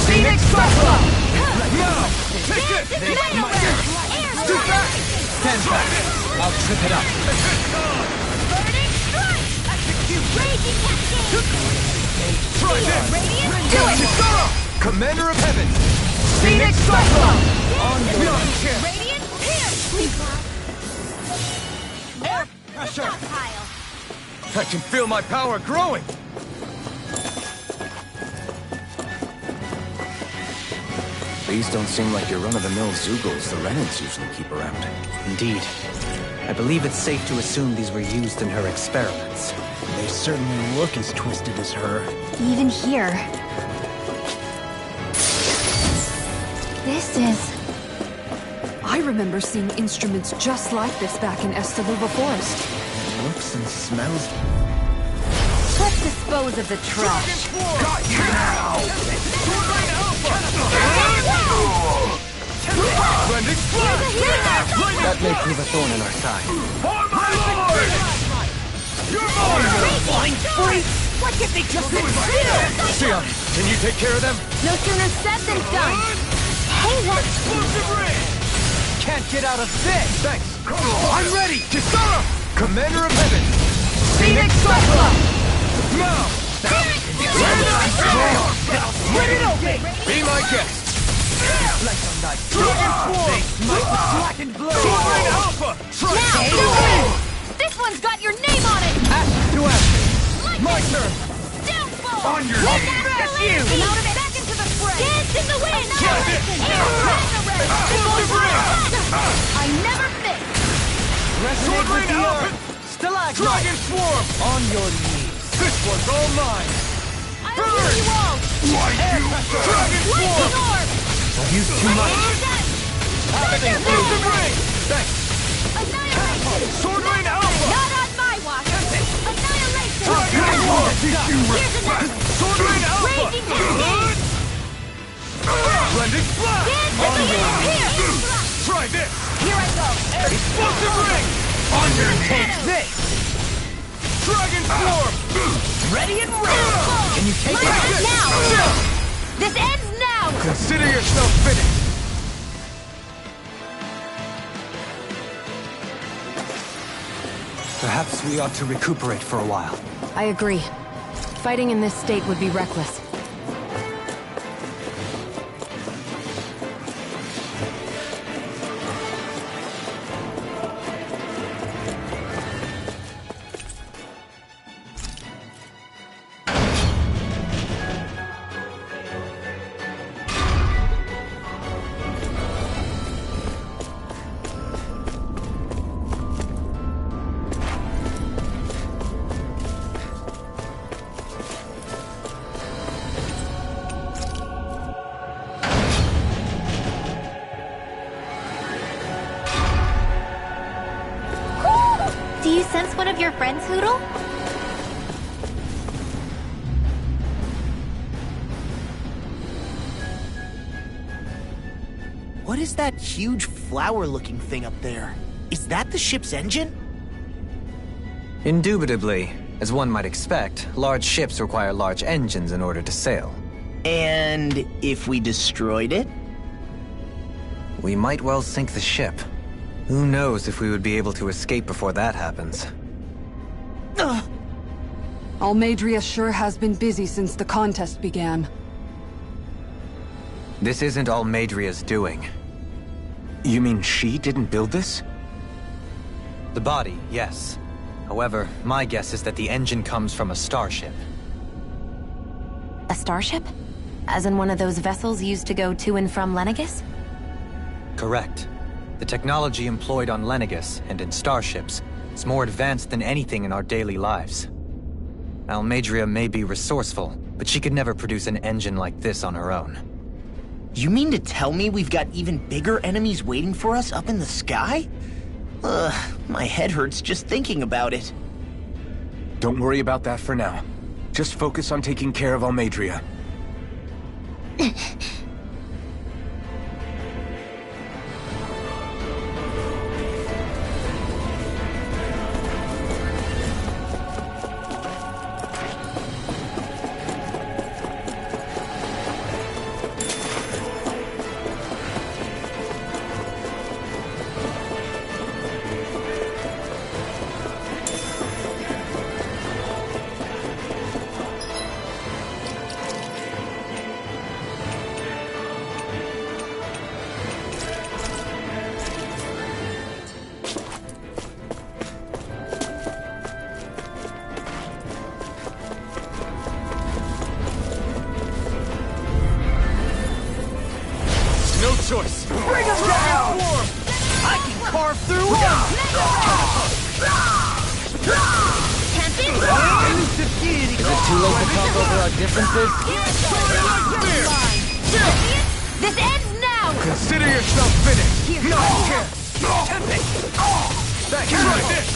Phoenix Cyclone! Now! Take it! Too fast! Stand back. I'll trip it up. Burning strike! Raging cascade! Try this! Radiant do it! Kisara! Commander of Heaven! Phoenix Cyclone! On your chest! Radiant pierce! Air pressure. Stockpile! I can feel my power growing! These don't seem like your run-of-the-mill Zeugles the Renans usually keep around. Indeed. I believe it's safe to assume these were used in her experiments. They certainly look as twisted as her. Even here. This is... I remember seeing instruments just like this back in Estaluva Forest. It looks and smells... Let's dispose of the trash. Got you now! Sword Rain Alpha! Blending Splash! That may prove a thorn in our side. For my lord! You're mine! Blind freak. Why can't they just sit still? Sia, can you take care of them? No sooner said than done. Hey, what? Explosive Ray! Can't get out of this. Thanks! I'm ready! Kisara! Commander of Heaven! Phoenix Cyclone. Now! Split it open. Be my guest! Like a knife. Dragon They Swarm! smite with blackened blade. Sword Rain Alpha! Now! This one's got your name on it! Ashes to ashes. My turn! Downfall! On your With knees! that you. Out of it! Back into the fray! Dance in the wind! Got it. Explosive Ray! I never miss! Resonate Sword with Rain the Alpha! earth. Stalagmite. Dragon Swarm! On your knees. This one's all mine! I will heal you all! Dragon Swarm! Lightning orb! I've used too much. Explosive Ray! Thanks! Annihilation! Sword Rain Alpha! Not on my watch! Annihilation! Dragon Swarm! Here's another! Sword Rain Alpha! Raging cascade! Blending Splash! Dance in the wind! Here! Try this! Here I go! Explosive Ring! On your Take this. Dragon Swarm! Ready and ready. Can you take Mine it? is now! This ends now! Consider yourself finished! Perhaps we ought to recuperate for a while. I agree. Fighting in this state would be reckless. you sense one of your friends, Hoodle? What is that huge flower-looking thing up there? Is that the ship's engine? Indubitably. As one might expect, large ships require large engines in order to sail. And if we destroyed it? We might well sink the ship. Who knows if we would be able to escape before that happens. Almeidrea sure has been busy since the contest began. This isn't Almeidrea's doing. You mean she didn't build this? The body, yes. However, my guess is that the engine comes from a starship. A starship? As in one of those vessels used to go to and from Lenegis? Correct. The technology employed on Lenegis and in starships is more advanced than anything in our daily lives. Almeidrea may be resourceful, but she could never produce an engine like this on her own. You mean to tell me we've got even bigger enemies waiting for us up in the sky? My head hurts just thinking about it. Don't worry about that for now. Just focus on taking care of Almeidrea. No choice. Bring him down! I can carve through him! Elusive deity! Is it too late to talk over our differences? This ends now! Consider yourself finished! No chance! Thank you like this!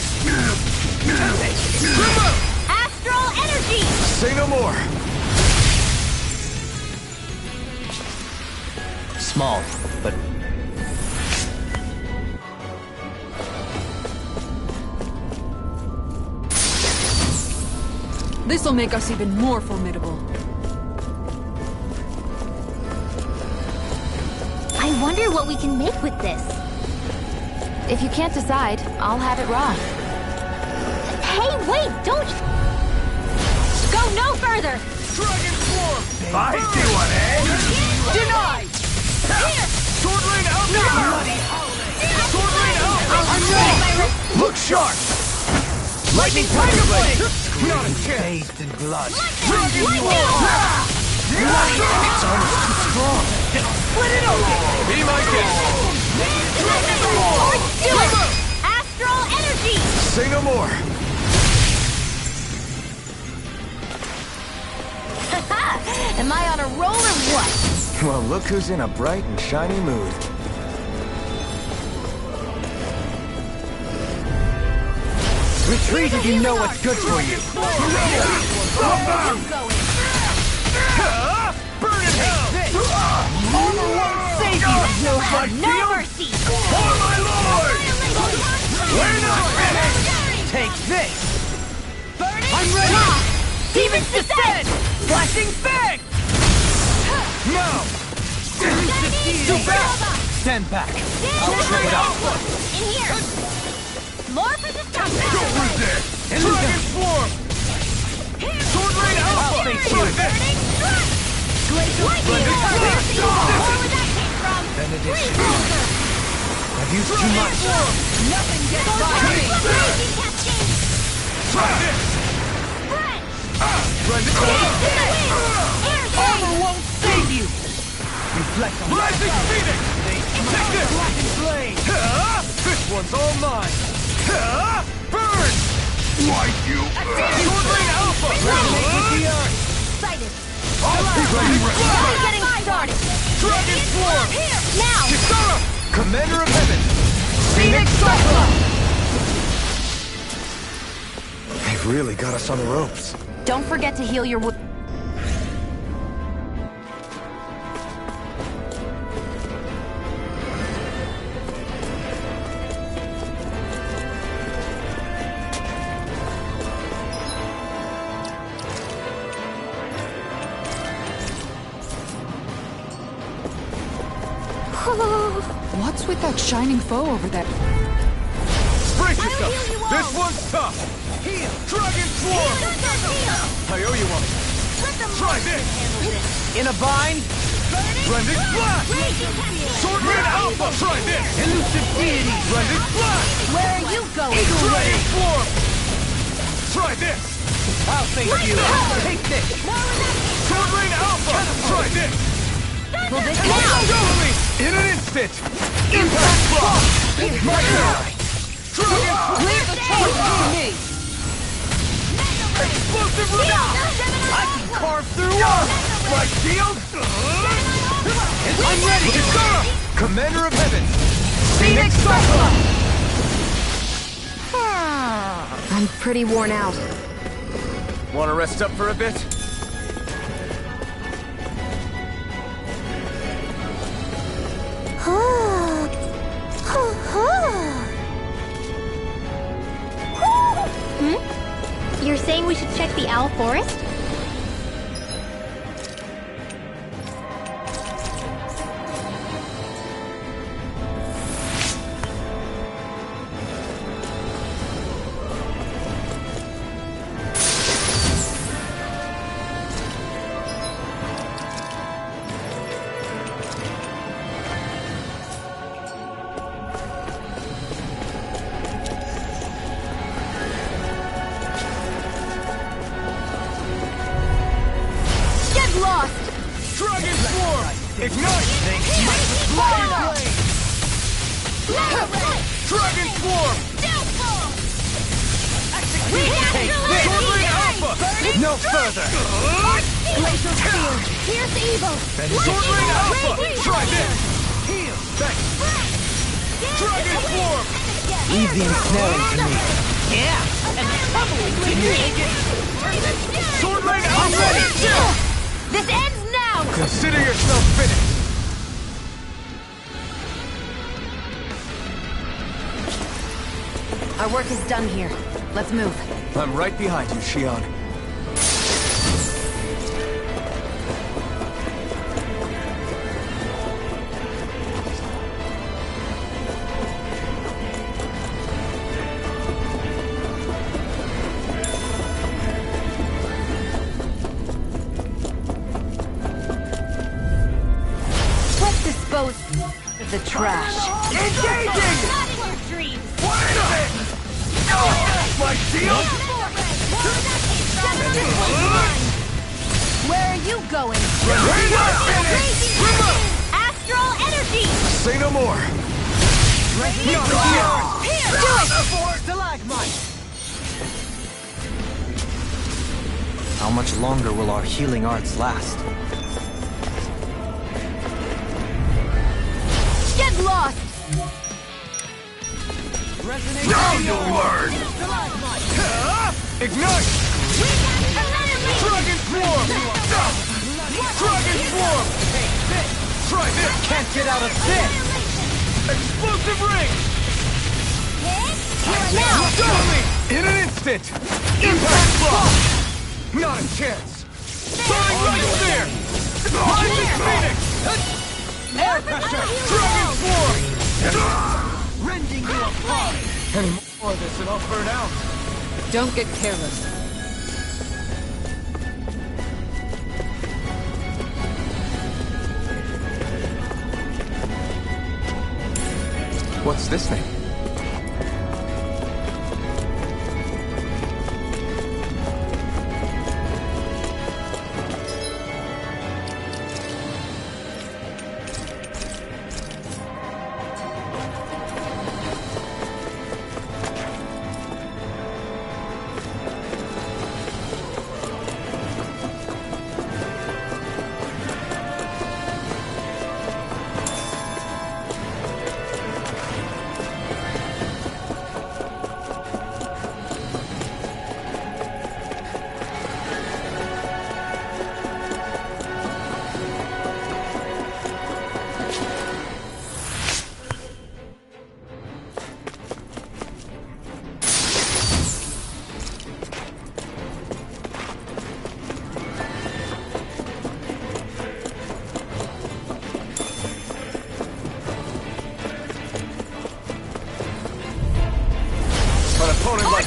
Astral energy! Say no more! Small, but... This'll make us even more formidable. I wonder what we can make with this. If you can't decide, I'll have it raw. Hey, wait, don't... Go no further! Dragon form! I see one, eh? Denied! Here! Sword Rain out! Sword Rain out! I'm ready! Look sharp! Lightning Tiger Blade! Not a chance! Bathed in blood. Dragon Form! It's almost too strong. Split it open! Be my guest! Do it! Astral energy! Say no more! Am I on a roll or what? Well, look who's in a bright and shiny mood. Retreat if you know what's good for you. Burn in hell! Armor won't save you. You'll have no mercy! For my lord! We're not finished! Take this. I'm ready. Demons descend! Flashing fang. Now! Too fast. Stand back. I'll trip it up. In here! More for destruction! Go through there! Dragon Form! Sword Rain Alpha! I'll face you. Like this! Lightning! Where that came from? Benediction. Freeze! I've used too much. Nothing gets by me. Crazy cascade! Try this! Spread! Try this! Air Armor won't save you. Reflect on Rising Phoenix! Take this! Blackened blade. This one's all mine! Burn! Like you! Sword Rain Alpha! Resonate with the earth. Excited! Ready! Getting started! Dragon Form! Now! Kisara! Commander of Heaven! Phoenix Cyclone. They've really got us on the ropes. Don't forget to heal your wound. What's with that shining foe over there? Brace yourself! This one's tough! Heal! Dragon Swarm! I owe you one. Try this! In a bind? Blended Blast! Swordman Alpha! Try this! Elusive deity! Blended Blast! Where are you going? Dragon Swarm! Try this! I'll face you! Take this! Swordman Alpha! Try this! Will this Go! In an instant! Impact Block! My God! Dragon Leave the choice to me! Explosive Ring! I can carve through walls! My shield! I'm ready! Kisara! Commander of Heaven! Phoenix Cyclone! I'm pretty worn out. Want to rest up for a bit? You're saying we should check the Owl Forest? Dragon Swarm! Ignite! Dragon Swarm! Swordling Alpha! No further! Glacial Spear! Here's evil! Swordling Alpha! Try this! Heal! Dragon Swarm! Easy and snaring to me. Yeah! And tumbling! Can you take it? Swordling Alpha! This ends now! Consider yourself finished! Our work is done here. Let's move. I'm right behind you, Shion. Let's dispose of the trash. Engaging! Not in your dreams! What is it? My shield? Where are you going? Astral energy! Say no more! How much longer will our healing arts last? Get lost! Now you'll learn! Ignite! Dragon Swarm! Dragon Swarm! Try this! Can't get out of this! Explosive Ring! Now! In an instant! Impact Block! Not a chance! Sonic Right Spear! Rising Phoenix! Air pressure! Dragon Swarm! Rending you apart! Any more of this and I'll burn out! Don't get careless. What's this thing?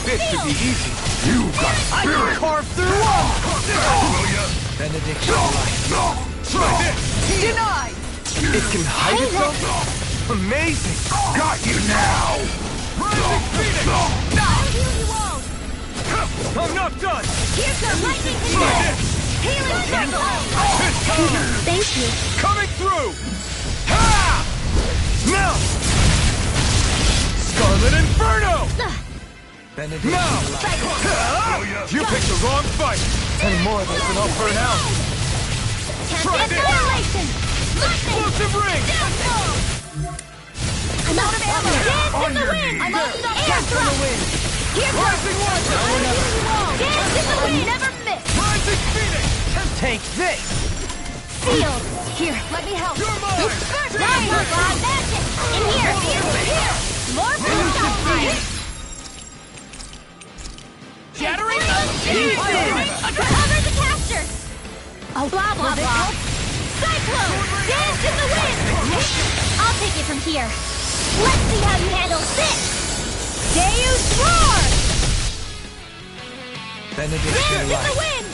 this should be easy. You got I can carve through all! Benediction Try this! denied! It can hide itself? Amazing! Got you now! Rising Phoenix! I'll heal you all! I'm not done! Here's the lightning Try control! this! Healing circle! This time! Thank you. Coming through! Ha! Now! Scarlet Inferno! Benediction Now! You picked the wrong fight! Any more of this and I'll burn out! Try Champion this! annihilation! Lightning! Explosive ring! I'm out of ammo! Dance in the wind! I'm out of air thrust! Here goes! Rising Watcher! Dance in the wind! Never miss! Rising Phoenix! Take this! Sealed! Here, let me help! You're mine! Flying God magic! In here! Here! More for the shot time! Shattering Cover the caster! Oh, blah, blah, blah! Cyclone! Dance in the wind! I'll take it from here. Let's see how you handle this! Deus Roar! Benediction Dance in the wind!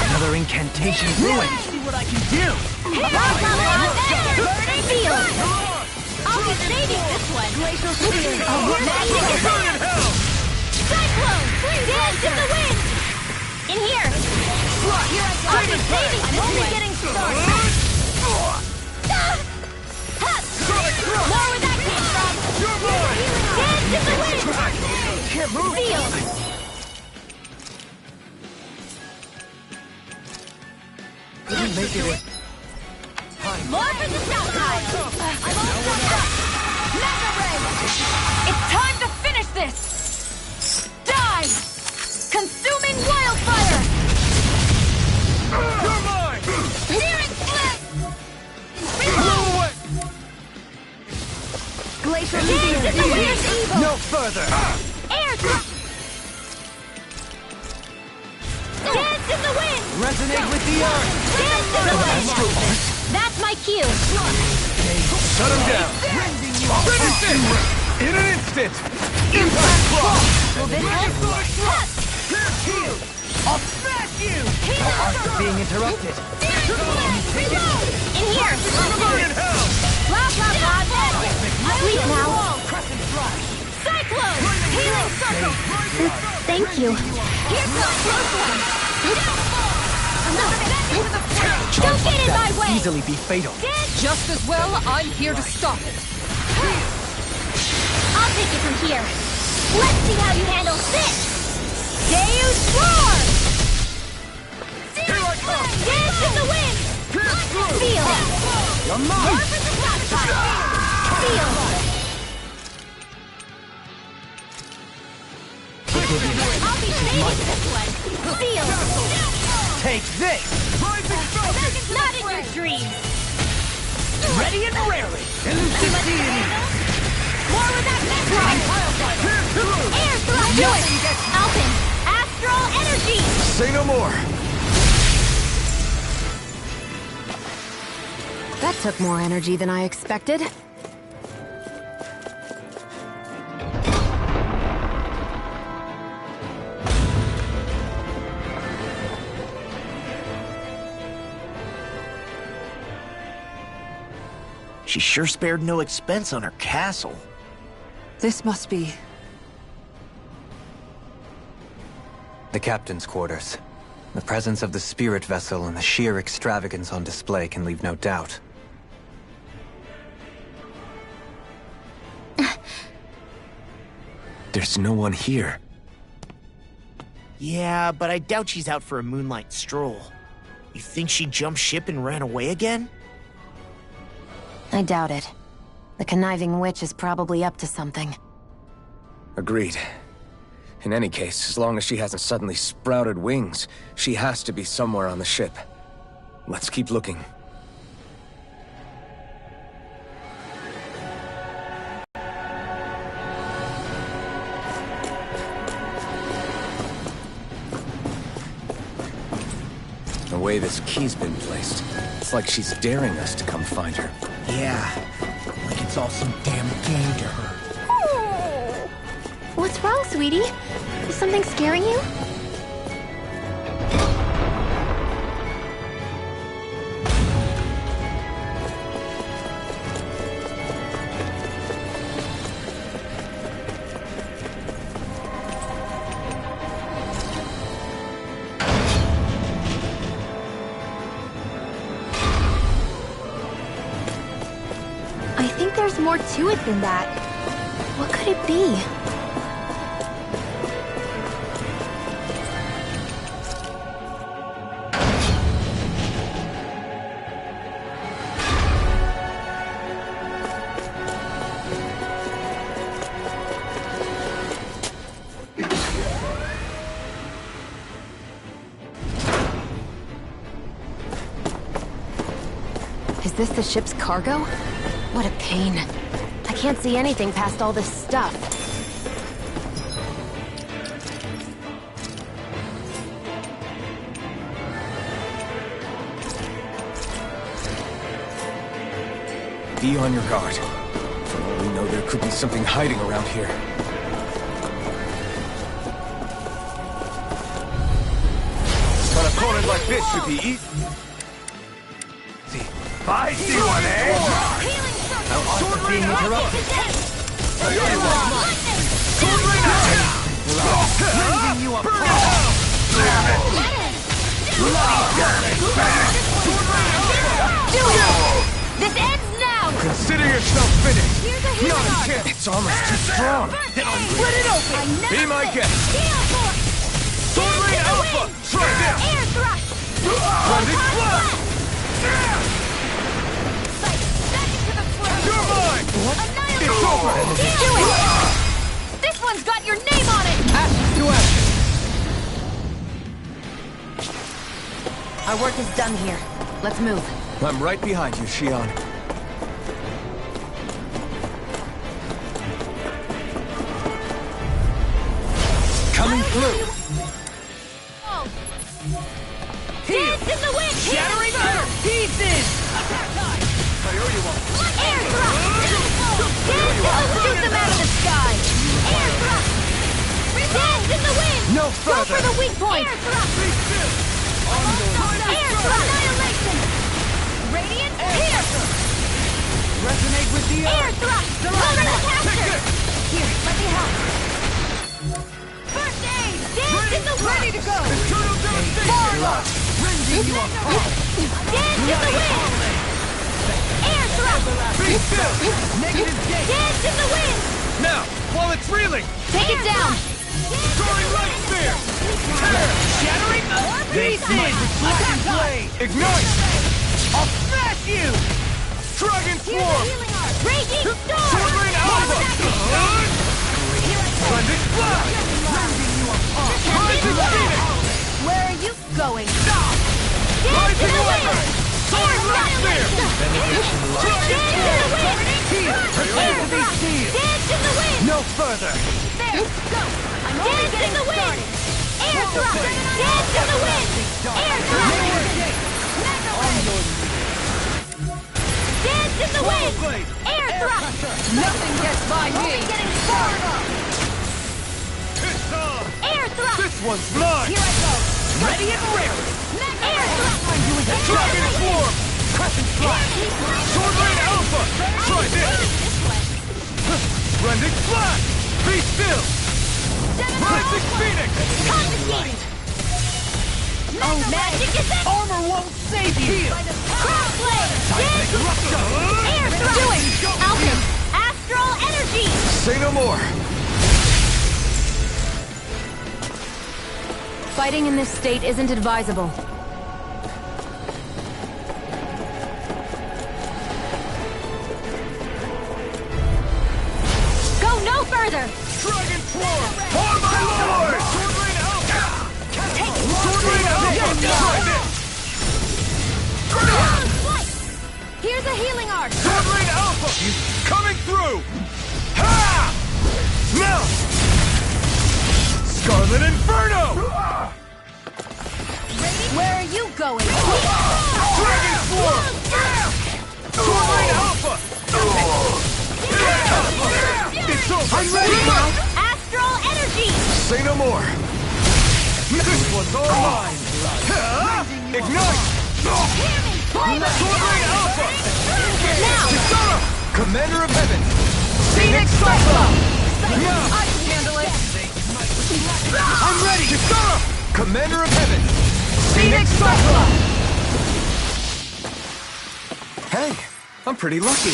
Another incantation ruined. See what I can do! Blah, blah, blah! Burning field! I'll be saving this one! Glacial spear! Magic is Burn in hell! Cyclone! Dance in the wind! In here! Here I go! I'll be saving this one! Only getting started! More where that came from! You're mine! Dance in the wind! Can't move! Field! Couldn't make it in. More for the shot time! I'm all set up! Mega Ray! It's time to finish this! Die! Consuming wildfire! You're mine! Searing flip! Blow away! Glacial Dance in the wind! Evil! No further! Air thrust! Dance in the wind! Resonate with the earth! Dance in the wind! That's my cue! Shut him down! Finish it! In an instant! Impact block! Will this help? I'll smash you! Being interrupted. In here! Burn in hell! Blah, blah, blah, magic! Sleep now! Crescent flash! Cyclone! Healing circle! Thank you. Here's the close one! Don't get in my way! Easily be fatal. Just as well, I'm here to stop it. I'll take it from here. Let's see how you handle this! Deus Roar! Here I come! Dance in the wind! Feel! You're mine! Purpose of platform! Feel! I'll be saving this one! Feel! Take this! Rising Falcon! Not in your dreams! Ready and rarely! More with that Air thrust! Do it! Alpin! Astral energy! Say no more! That took more energy than I expected. She sure spared no expense on her castle. This must be... The captain's quarters. The presence of the spirit vessel and the sheer extravagance on display can leave no doubt. There's no one here. Yeah, but I doubt she's out for a moonlight stroll. You think she jumped ship and ran away again? I doubt it. The conniving witch is probably up to something. Agreed. In any case, as long as she hasn't suddenly sprouted wings, she has to be somewhere on the ship. Let's keep looking. The way this key's been placed, it's like she's daring us to come find her. Yeah, like it's all some damn game to her. What's wrong, sweetie? Is something scaring you? I think there's more to it than that. What could it be? Is this the ship's cargo? What a pain. I can't see anything past all this stuff. Be on your guard. For all we know, there could be something hiding around here. An opponent like this should be easy. I see one, eh? Sword being interrupted. Sword rain out! Rending you apart. Do it! This ends now! Consider yourself finished. Here's a healing arc! It's almost too strong. Split it open. Be my guest. Heal force! Sword rain alpha! Try this! Air thrust! Rending flash! Sight! Back into the throat! You're mine! Annihilate! It's over! Do it! This one's got your name on it! Action to action. Our work is done here. Let's move. I'm right behind you, Shion. Coming through. Dance in the wind! Shattering earth. Pieces. I owe you one. Air thrust! Dance in the wind! Shoot them out of the sky! Air thrust! Dance in the wind! No Go further. for the weak point! Air thrust! Air thrust! Annihilation! Radiant here! Resonate with the Air earth. thrust! Cover the capture! Here, let me help. First aid! Dance in the wind! Ready to go. Eternal devastation! Rending you apart. Dance in the wind! Air thrust! Be still! Negative gate. Dance in the wind! Now, while it's reeling! Take it down! Soaring light spear! Tear! Shattering earth. Pieces. Black blade. Ignite! I'll smash you. Dragon Here's a swarm! healing arc! Raging storm! Sword rain alpha! Rending flash! Rising phoenix! Where are you going? Rising weapon! Soaring light spear! Dance in the wind! Prepare to be sealed. Dance in the wind! No further. There, go! I'm Dance in the wind! Air thrust! Dance in the wind! Air thrust! Dance in the wind! Air thrust! Nothing gets by me. Getting farther! It's on! Air thrust! This one's mine! Here I go! Ready and ready. Air thrust! Dragon swarm! Crescent strike. Sword rain alpha! Try this! Rending flash! Be still! Rising phoenix! Confiscated! Oh, magic is it? Armor won't save you. Crown blade! Dance! Air thrust! Do it! Alchemy! Astral energy! Say no more. Fighting in this state isn't advisable. Go no further! Dragon swarm! For my lord! Sword rain alpha! Sword rain alpha! Try this! Here's a healing arc! Sword rain alpha! Coming through! Ha! Now! Scarlet Inferno! Where are you going? Dragon swarm! Sword rain alpha! It's over! I'm ready now! Astral more! This one's all mine! Ignite! Sword Rain Alpha! Now! Commander of Heaven! Phoenix Cyclone! Now! I can handle it! I'm ready! Kisara! Commander of Heaven! Phoenix Cyclone! Hey, I'm pretty lucky.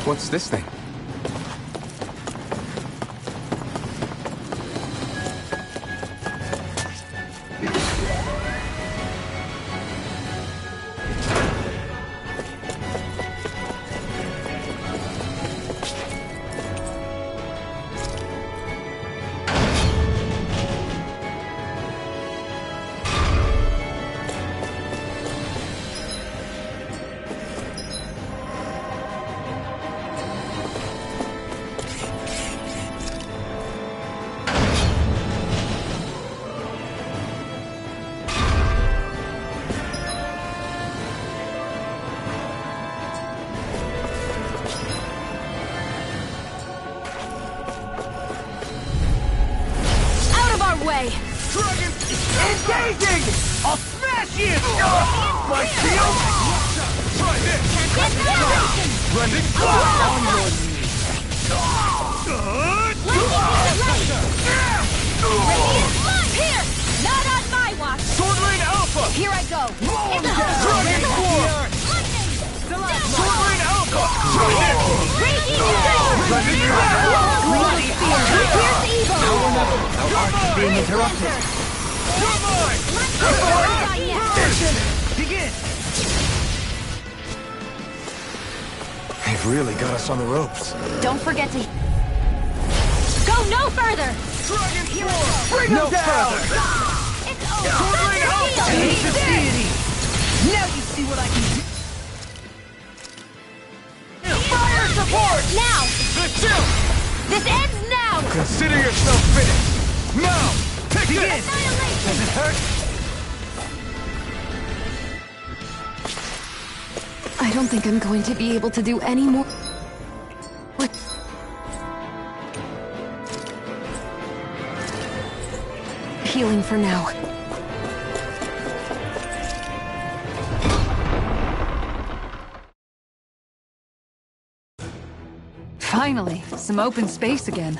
What's this thing? Way. Dragon! Engaging! I'll smash you! My shield! Try this! Blending! On your knees. Here! Not on my watch! Sword Rain Alpha! Here I go! Dragon Swarm! Sword Rain Alpha! Try this! Blending! Here's evil! Being interrupted. You're mine! Begin! They've really got us on the ropes. Don't forget to... Go no further! Dragon Swarm! Bring no further! It's over! Ancient deity! Now you see what I can do! Fire support! Now! The shield! This ends now! Consider yourself finished! Now! Take Begin! this! Does it hurt? I don't think I'm going to be able to do any more. Healing for now. Finally, some open space again.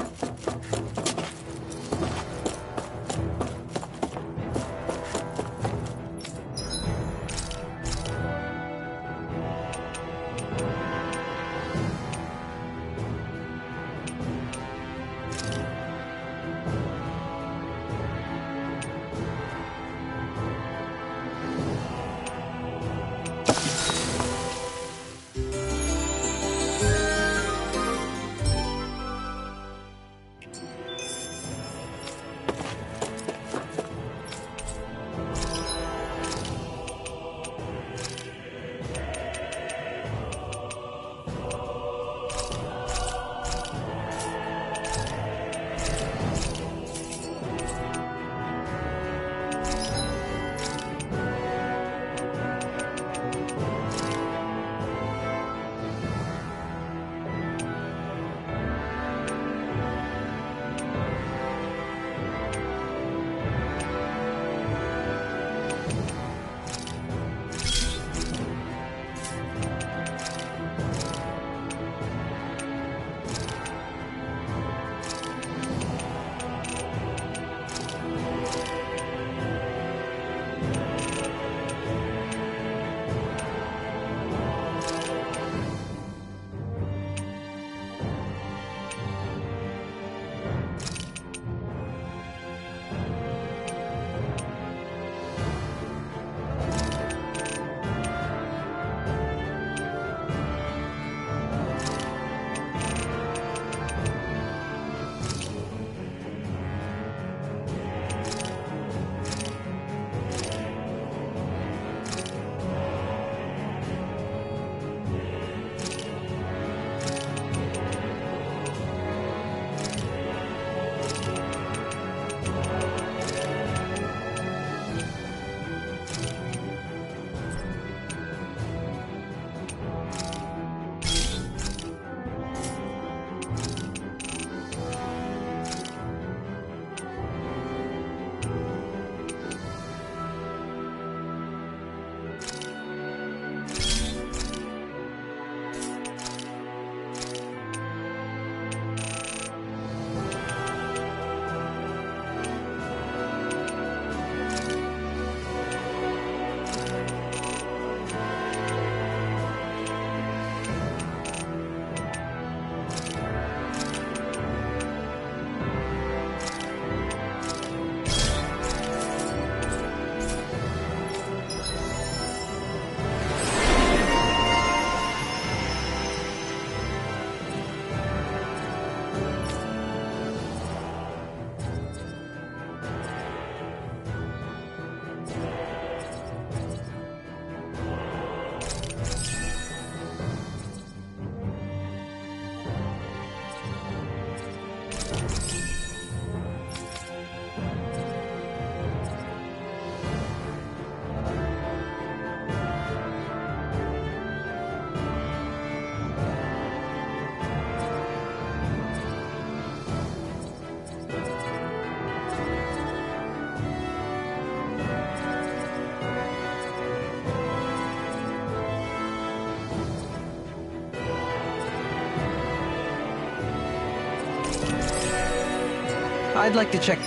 I'd like to check...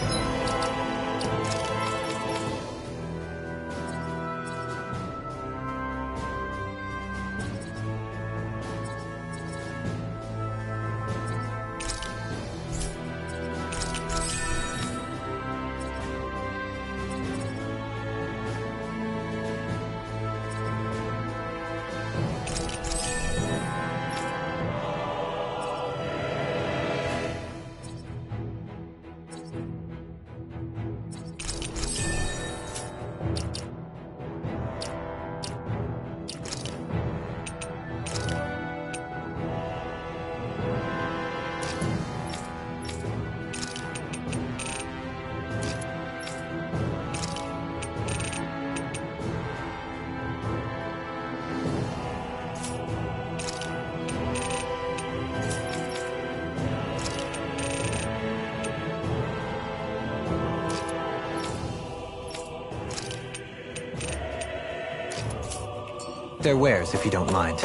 their wares, if you don't mind.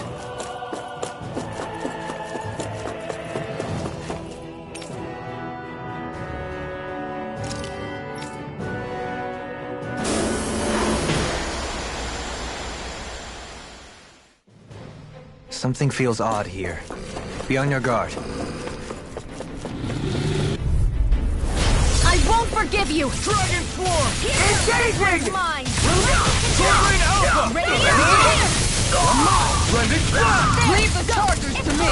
Something feels odd here. Be on your guard. I won't forgive you! Dragon Swarm! Engaging! Mine! Soaring Alpha! Ready? Here! Blending Blast! Leave the chargers to me!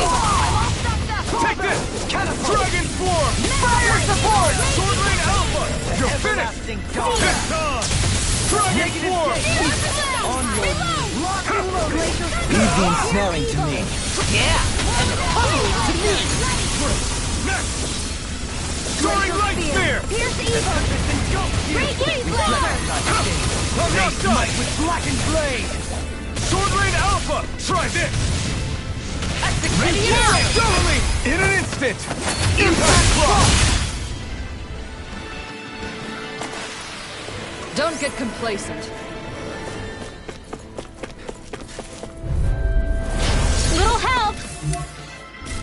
Take this! Dragon Swarm! Fire support! Soaring Alpha! You're finished! This time! Dragon Swarm! On your Leave the ensnaring to me. Yeah! To me! Next! Soaring Light Spear! Pierce evil! Great gaze On your side! with blackened blade! Sword Rain Alpha! Try this! Ready now! Totally! In an instant! Impact Block! Don't get complacent. Little help!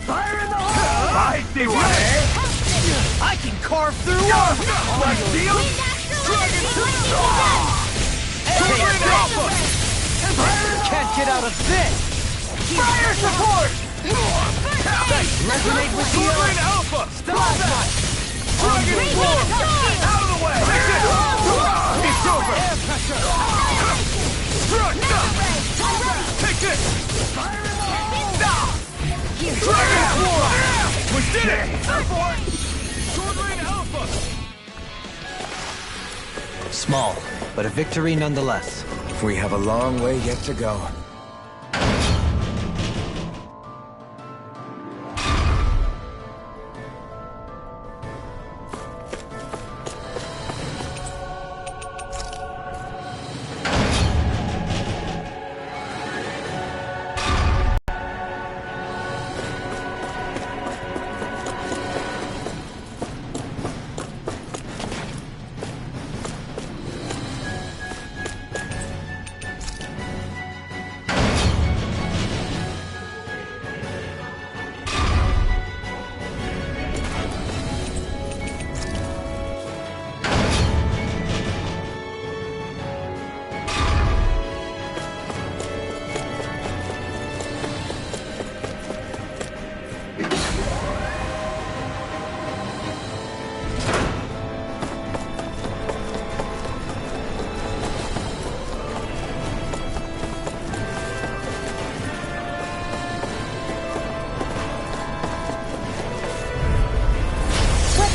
Fire in the hole! I see what I can carve through Like steel! Sword Rain Alpha! Can't get out of this! Fire support! Resonate with the Sword Rain earth! Alpha! Dragon Swarm! Out of the way! Take it! It's over! Air pressure! Struck! Take this! Dragon Swarm! We did it! Sword Rain Alpha! Small, but a victory nonetheless. We have a long way yet to go.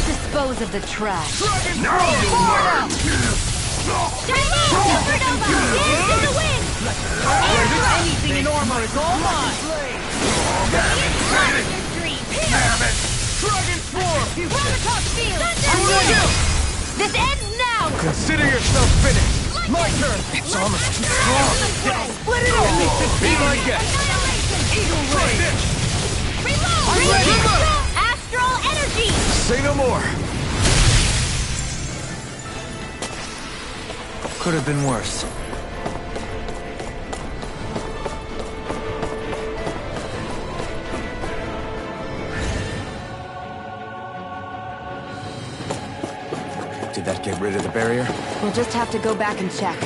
Dispose of the trash. Dragon Fire out! Supernova! Dance in the wind! Anything in armor is all mine! Damn it! Dragon Swarm! Prototype field! This ends now! Consider yourself finished! My turn! It's almost too strong! Split it open! Be my guest! Eagle Try ray! this! Reload! Astral energy! Say no more! Could have been worse. Get rid of the barrier? We'll just have to go back and check.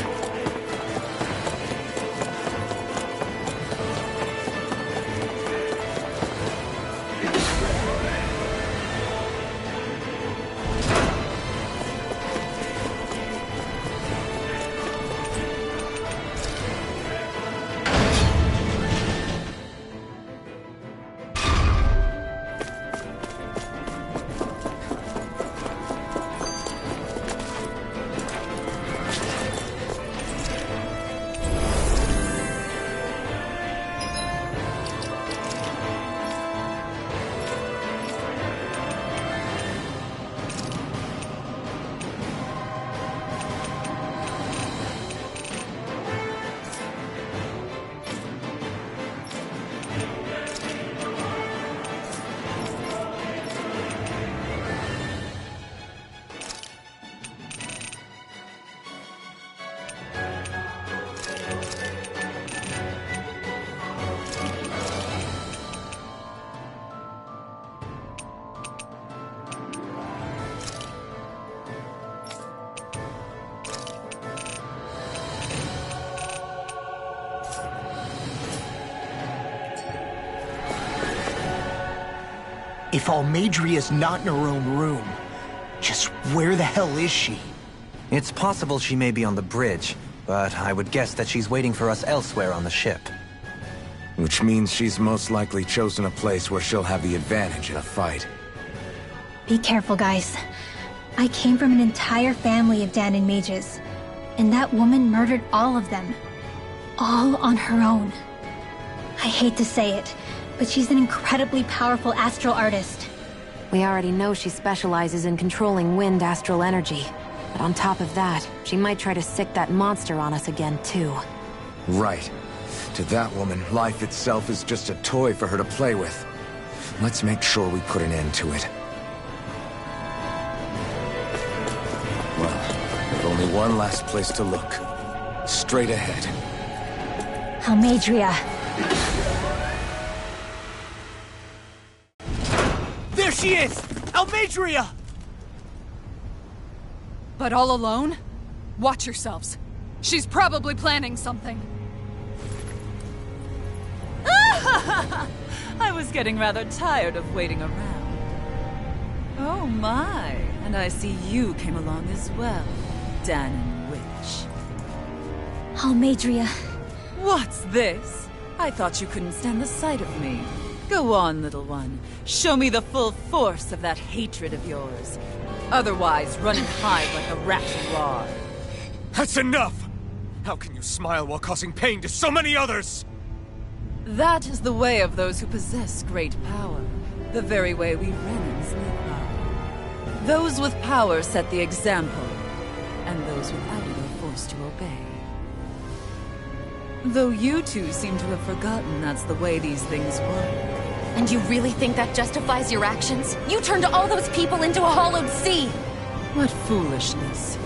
If Almeidrea's not in her own room, just where the hell is she? It's possible she may be on the bridge, but I would guess that she's waiting for us elsewhere on the ship. Which means she's most likely chosen a place where she'll have the advantage in a fight. Be careful, guys. I came from an entire family of Danan mages, and that woman murdered all of them. All on her own. I hate to say it, but she's an incredibly powerful astral artist. We already know she specializes in controlling wind astral energy. But on top of that, she might try to sick that monster on us again, too. Right. To that woman, life itself is just a toy for her to play with. Let's make sure we put an end to it. Well, there's only one last place to look. Straight ahead. Almeidrea. There she is! Almeidrea! But all alone? Watch yourselves. She's probably planning something. I was getting rather tired of waiting around. Oh my, and I see you came along as well, Danan Witch. Almeidrea. What's this? I thought you couldn't stand the sight of me. Go on, little one. Show me the full force of that hatred of yours. Otherwise, run and hide like a rat you are. That's enough! How can you smile while causing pain to so many others? That is the way of those who possess great power. The very way we Renans live by. Those with power set the example, and those without it are forced to obey. Though you two seem to have forgotten that's the way these things work. And you really think that justifies your actions? You turned all those people into a hollowed sea! What foolishness.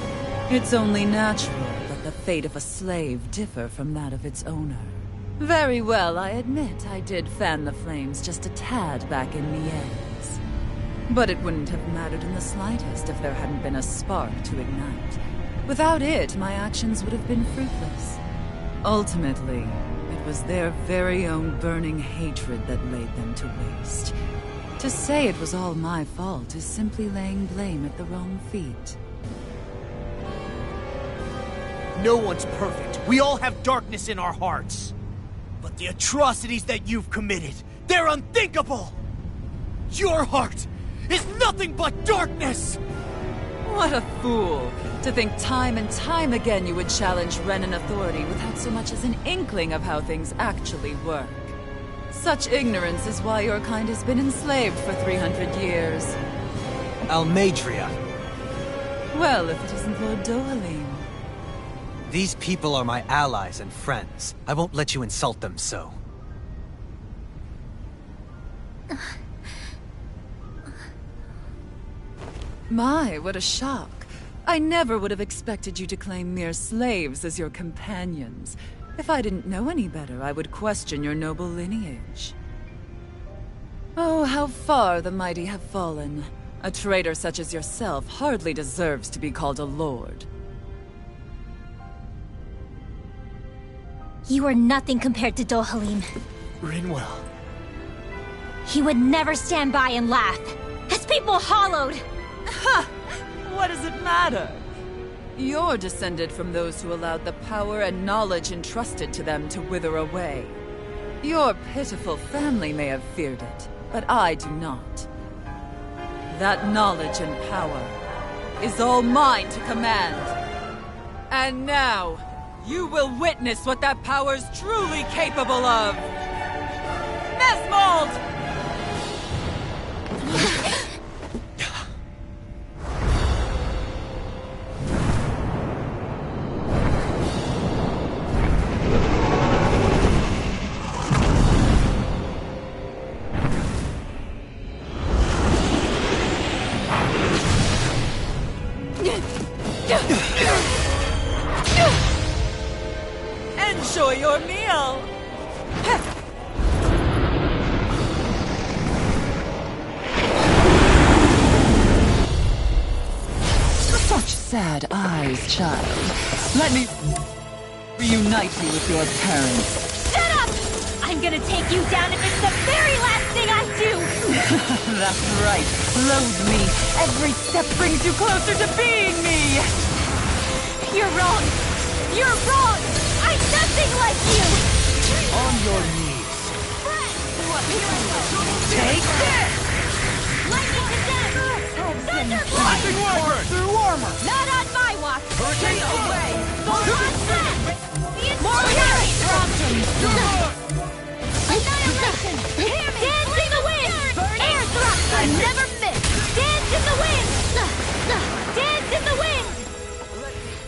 It's only natural that the fate of a slave differ from that of its owner. Very well, I admit I did fan the flames just a tad back in Mies. But it wouldn't have mattered in the slightest if there hadn't been a spark to ignite. Without it, my actions would have been fruitless. Ultimately, it was their very own burning hatred that laid them to waste. To say it was all my fault is simply laying blame at the wrong feet. No one's perfect. We all have darkness in our hearts. But the atrocities that you've committed, they're unthinkable! Your heart is nothing but darkness! What a fool! To think time and time again you would challenge Renan authority without so much as an inkling of how things actually work. Such ignorance is why your kind has been enslaved for 300 years. Almeidrea! Well, if it isn't Lord Dohalim. These people are my allies and friends. I won't let you insult them so. My, what a shock. I never would have expected you to claim mere slaves as your companions. If I didn't know any better, I would question your noble lineage. Oh, how far the mighty have fallen. A traitor such as yourself hardly deserves to be called a lord. You are nothing compared to Dohalim. Rinwell. He would never stand by and laugh. His people hollowed! Ha! What does it matter? You're descended from those who allowed the power and knowledge entrusted to them to wither away. Your pitiful family may have feared it, but I do not. That knowledge and power is all mine to command. And now, you will witness what that power's truly capable of! Nesmold! Enjoy your meal! Such sad eyes, child. Let me reunite you with your parents. Shut up! I'm gonna take you down if it's the very last thing I do! That's right. Loathe me. Every step brings you closer to being me! You're wrong! You're wrong! I'm nothing like you! On your knees. Take this! Lightning condemned! Thunderblast! Lightning Wyvern! Through armor! Not on my watch! Hurricane away! Thorn Set! More fury! Annihilation! Dance in the wind! Air thrust! I never miss! Dance in the wind! Dance in the wind!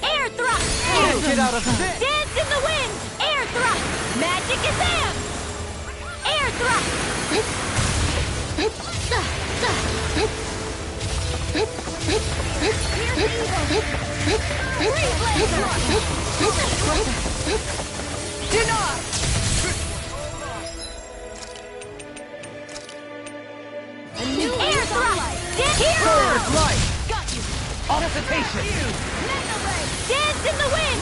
Air thrust! Get out of this! Dance in the wind! Air thrust! Magic is am! Air thrust! Deny! Air thrust! Bird light! Got you! Occipitation! Dance in the wind!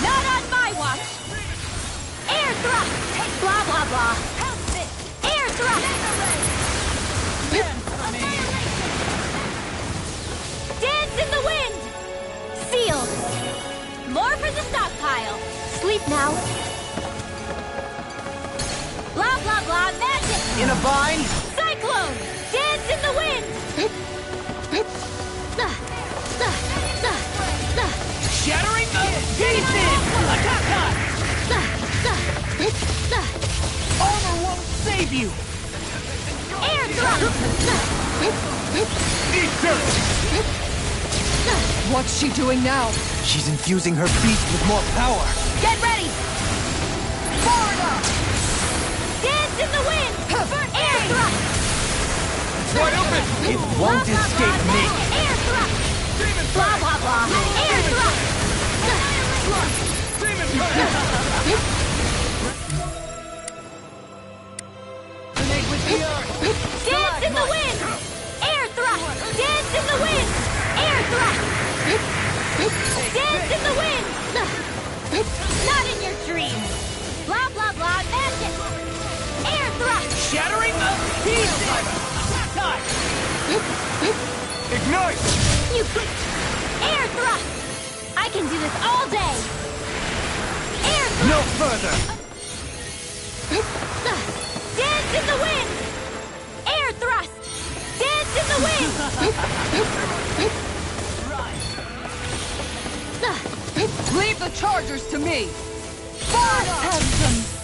Not on my watch! Air thrust! Blah blah blah! Air thrust! Dance in the wind! Sealed! More for the stockpile! Sleep now! Blah blah blah magic! In a bind? Cyclone! Dance in the wind! Shattering the pieces! Attack! Armor won't save you! Air thrust! Eat dirt! What's she doing now? She's infusing her beast with more power. Get ready! Forward! Dance in the wind! Air thrust! Wide open! It won't escape me. Air thrust! Blah blah blah! Air thrust! Demon Cutter! Dance in the wind! Air thrust! Dance in the wind! Air thrust! Dance in the wind! Not in your dreams! Blah blah blah magic! Air thrust! Shattering the pieces! Attack! Ignite! You air thrust! I can do this all day! Air thrust! No further! Dance in the wind! Air thrust! Dance in the wind! Leave the chargers to me!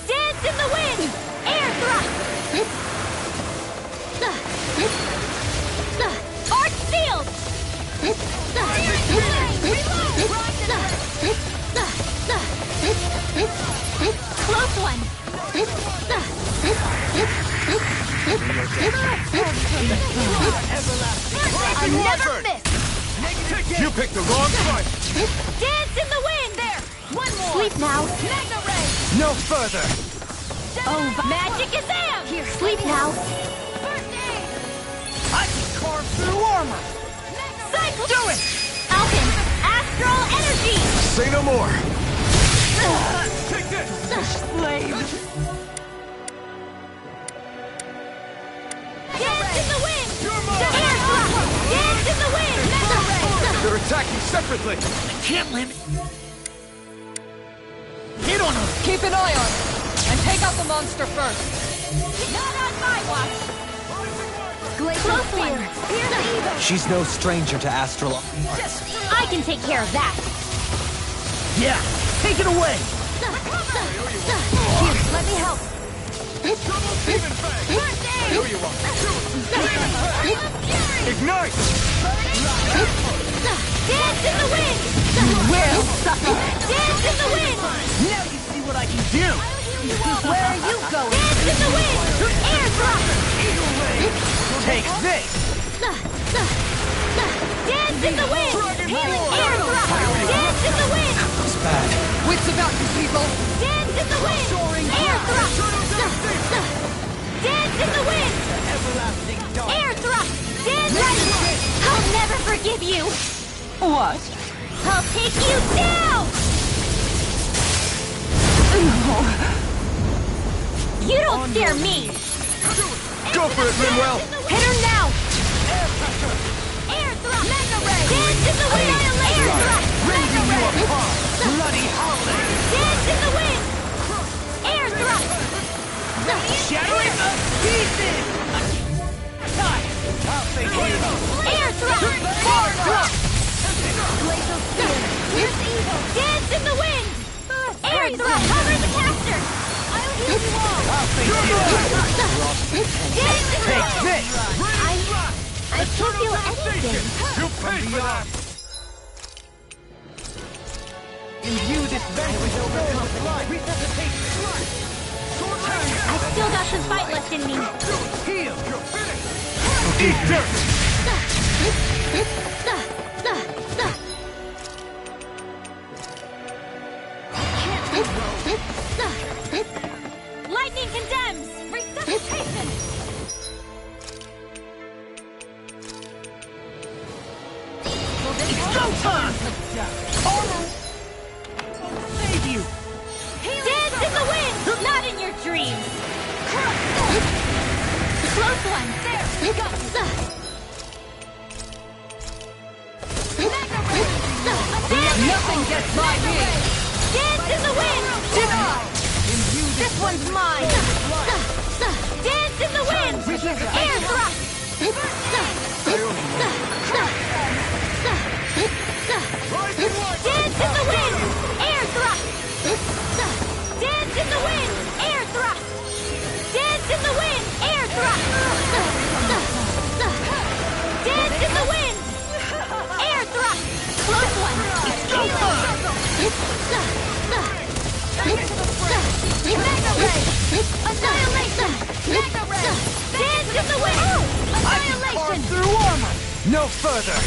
Dance in the wind! Air thrust! Arc sealed! Close one! I never miss! You picked the wrong fight! Dance in the wind! There! One more! Sleep now! Magna Ray! No further! Oh, magic is am! Here, sleep now! First aid! through armor! Cycle! Do it! Alpin, astral energy! Say no more! Take this! Slave! Dance in the wind! You're mine! Air thrust! Dance in the wind! They're attacking separately! I can't live. Hit on him! Keep an eye on it! And take out the monster first! Not on my watch! Close one! Here's the evil! She's no stranger to astral arts. I can take care of that! Yeah, take it away! Here, let me help! Demon Fang! Here you are! Ignite! Dance in the wind! You will suffer! Dance in the wind! Now you see what I can do! Where are you going? Dance in the wind! Air thrust! Take this! Dance in the wind! Healing air thrust! Dance in the wind! It's bad. Wits about you, people! Dance in the wind! Air thrust! Dance in the wind! Air thrust! Dance right! I'll never forgive you! What? I'll take you down! You don't scare me! Go for it, Manuel! Hit her now! Air thrust! Mega ray! Dance in the wind! Air thrust! Mega ray! Bloody holiday! Dance in the wind! Air thrust! Shattering the pieces! I'll take you! Air thrust! Air thrust! Dance in the wind! Air thrust! Cover the caster! I'll heal you all! I'll take you! Dance in the Take wind! this! I can't feel anything! You pay for that! Imbue this vessel with overcome. Resuscitate blood! I've still got some fight left in me. Heal! You're finished! Eat dirt! Lightning condemns! Resuscitation! It's go time! I'll save you! Dance in the wind! Not in your dreams! Close one! There! Go! Nothing gets by me! Dance in the wind! Deny! This one's mine! Dance in the wind! Air thrust! Dance in the wind! Air thrust! Dance in the wind! Air thrust! Dance in the wind! Air thrust! Dance in the wind! Air thrust! Close one! It's go time! Mega ray! Annihilation! Mega ray! Dance in the wind! Annihilation! Through armor! No further!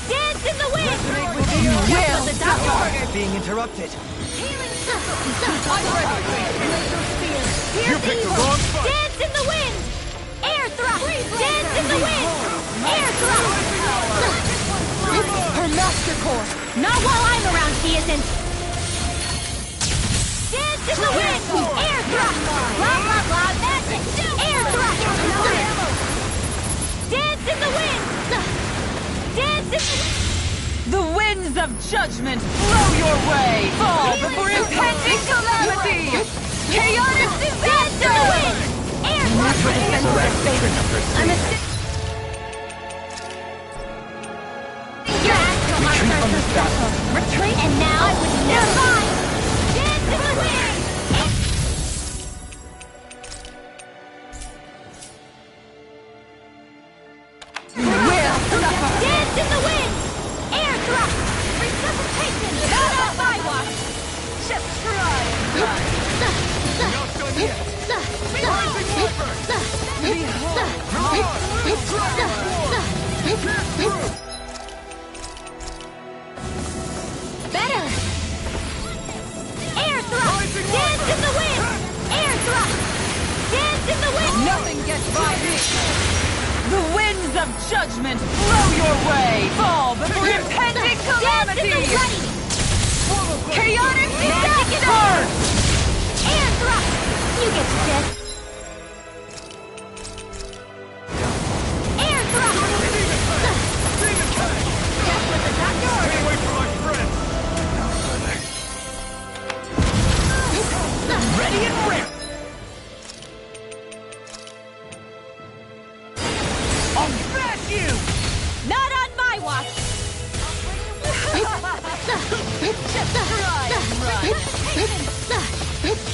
Dance in the wind! You will the doctor! Being interrupted. I'm ready! You picked the wrong fight! Dance in the wind! Air thrust! Dance in the wind! Air thrust! Her master core! Not while I'm around, she isn't! Dance in the wind! Air thrust! Blah, blah, blah, magic! Air thrust! Dance in the wind! Dance in the... The winds of judgment blow your way! Fall before impending calamity! Chaotic Dance in the wind! Air thrust! I'm a... Retreat from this battle. Retreat, and now I would never mind! Dance in the wind! Dance in the wind! Air thrust! Resuscitation! Not on my watch! Just try! Not done yet! Rising Wyvern! Better! Air thrust! Dance in the wind! Air thrust! Dance in the The winds of judgment blow your way! Fall before impending calamity! Chaotic disaster! And thrust! You get to dead. And thrust! Death with the doctor! Stay away from my friends! Ready and ready! I'll smash you! Not on my watch!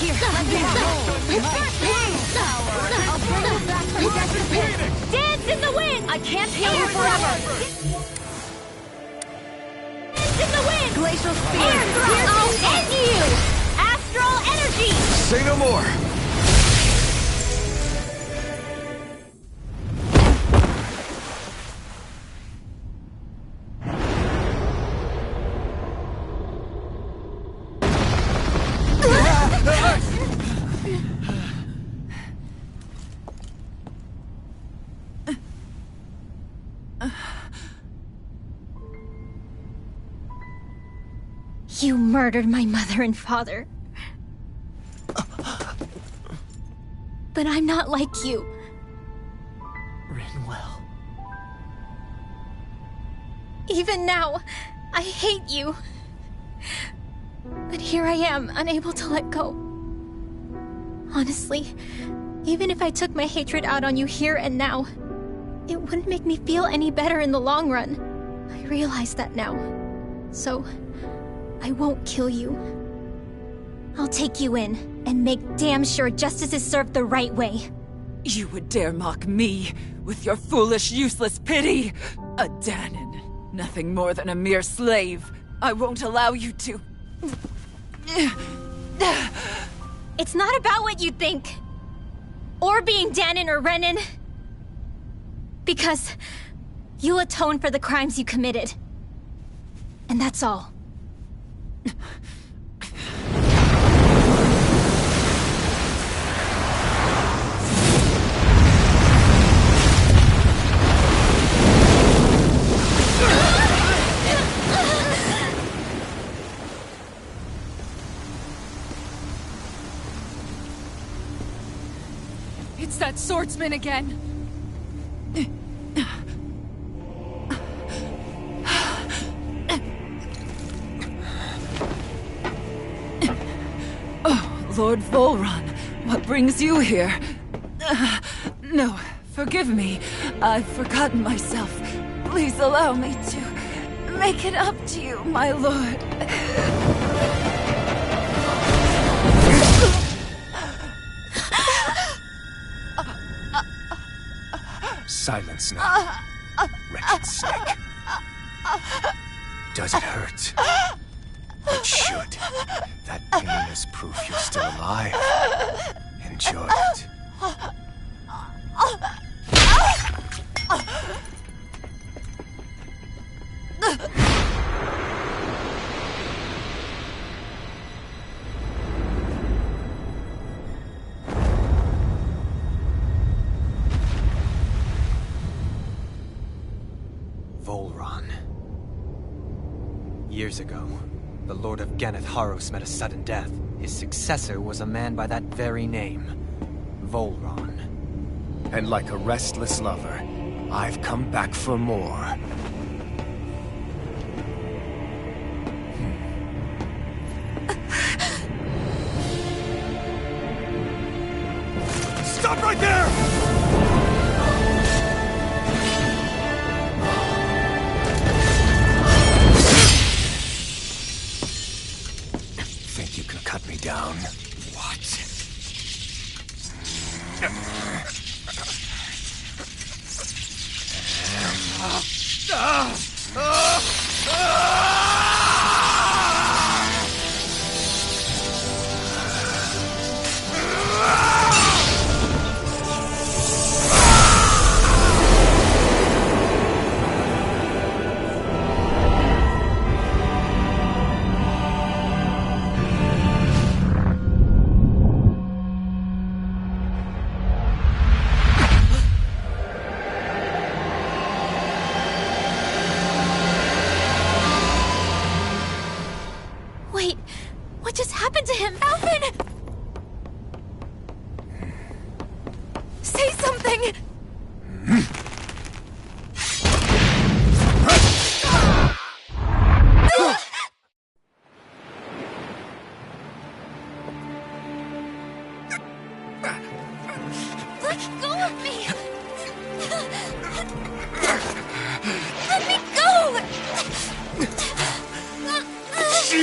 Here, let me Dance in the wind! I can't heal you forever! Dance in the wind! Glacial spear! Air thrust! I'll end you! Astral energy! Say no more! You murdered my mother and father. But I'm not like you. Rinwell. Even now, I hate you. But here I am, unable to let go. Honestly, even if I took my hatred out on you here and now, it wouldn't make me feel any better in the long run. I realize that now. So, I won't kill you. I'll take you in, and make damn sure justice is served the right way. You would dare mock me with your foolish, useless pity? Adan, nothing more than a mere slave. I won't allow you to... It's not about what you think. Or being Danon or Renan. Because you'll atone for the crimes you committed. And that's all. It's that swordsman again. Oh, Lord Volron, what brings you here? No, forgive me. I've forgotten myself. Please allow me to make it up to you, my lord. Silence now, wretched snake. Does it hurt? It should. That pain is proof you're still alive. Enjoy it. Volron. Years ago, the Lord of Ganeth Haros met a sudden death. His successor was a man by that very name, Volron. And like a restless lover, I've come back for more. Stop right there! Think you can cut me down? What?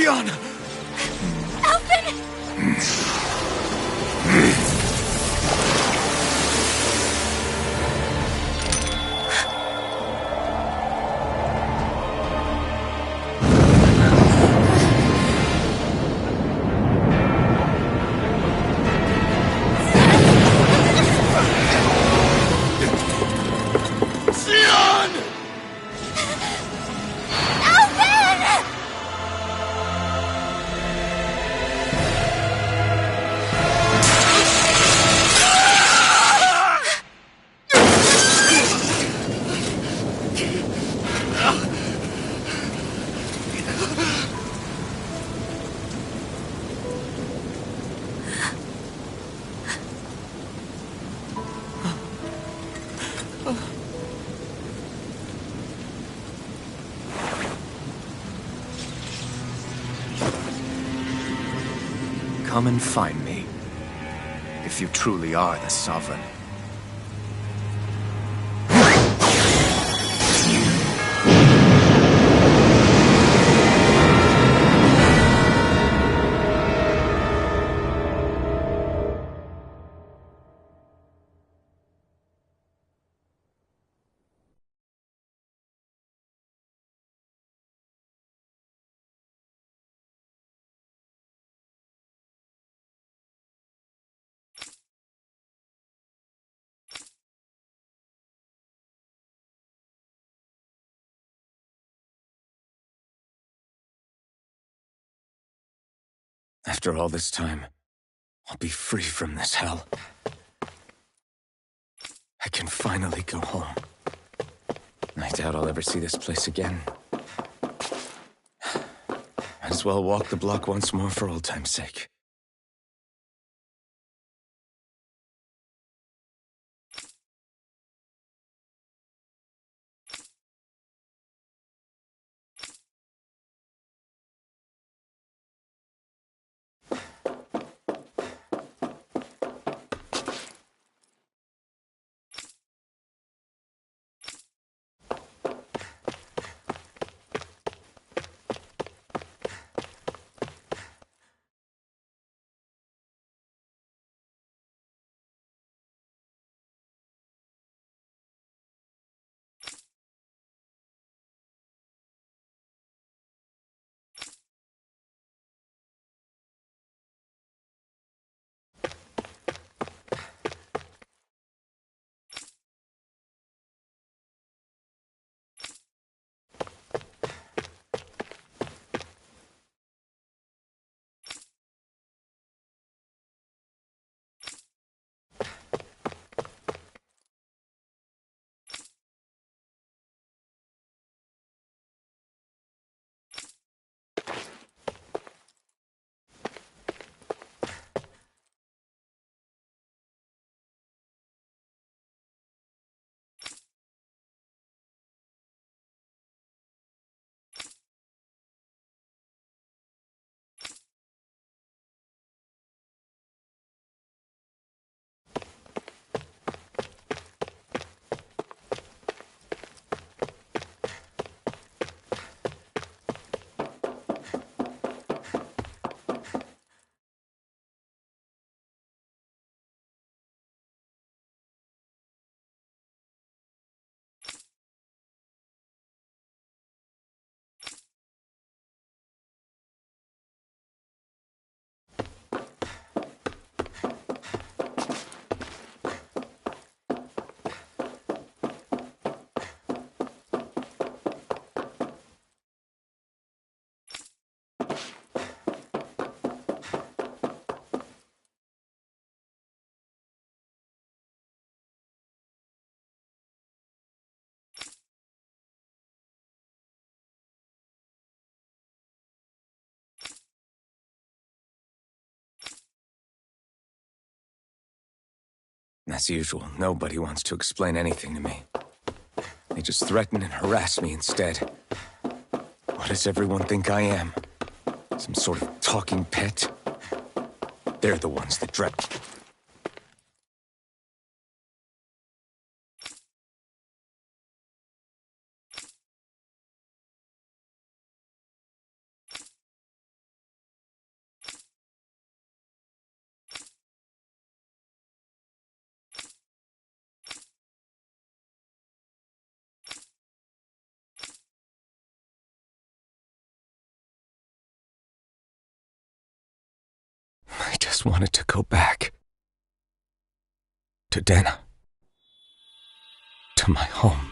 Sion! Come and find me, if you truly are the Sovereign. After all this time, I'll be free from this hell. I can finally go home. I doubt I'll ever see this place again. Might as well walk the block once more for old time's sake. As usual, nobody wants to explain anything to me. They just threaten and harass me instead. What does everyone think I am? Some sort of talking pet? They're the ones that dread... just wanted to go back. To Dana. To my home.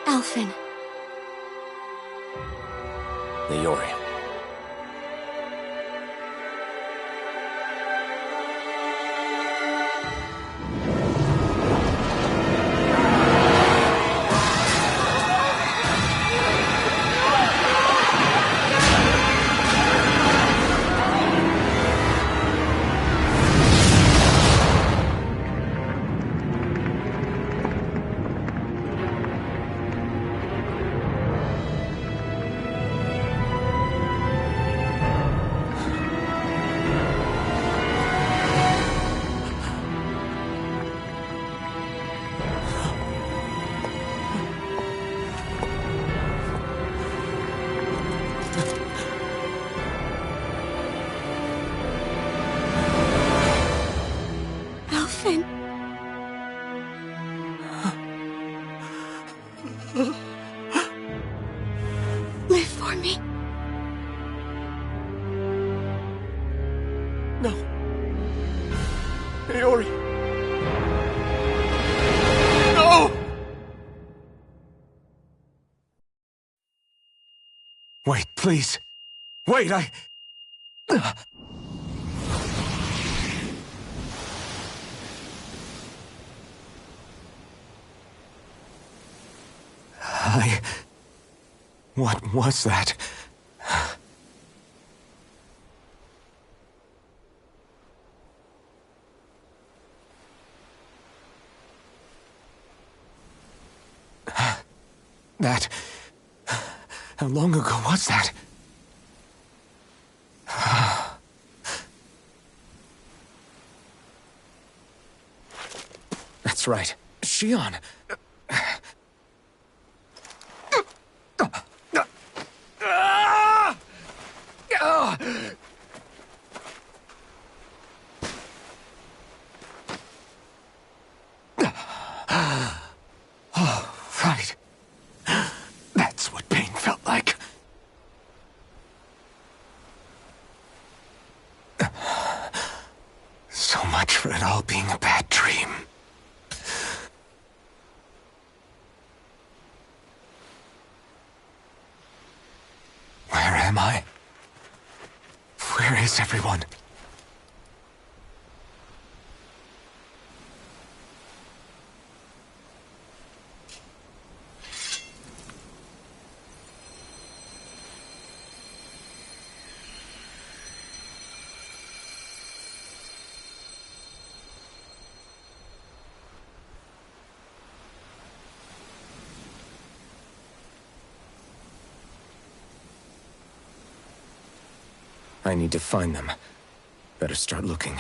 Alphen. Leori. Live for me. No. Leori. No! Wait, please. Wait, What was that? That... How long ago was that? That's right. Shion. Oh, right. That's what pain felt like. So much for it all being a bad dream. Where am I? Where is everyone? I need to find them. Better start looking.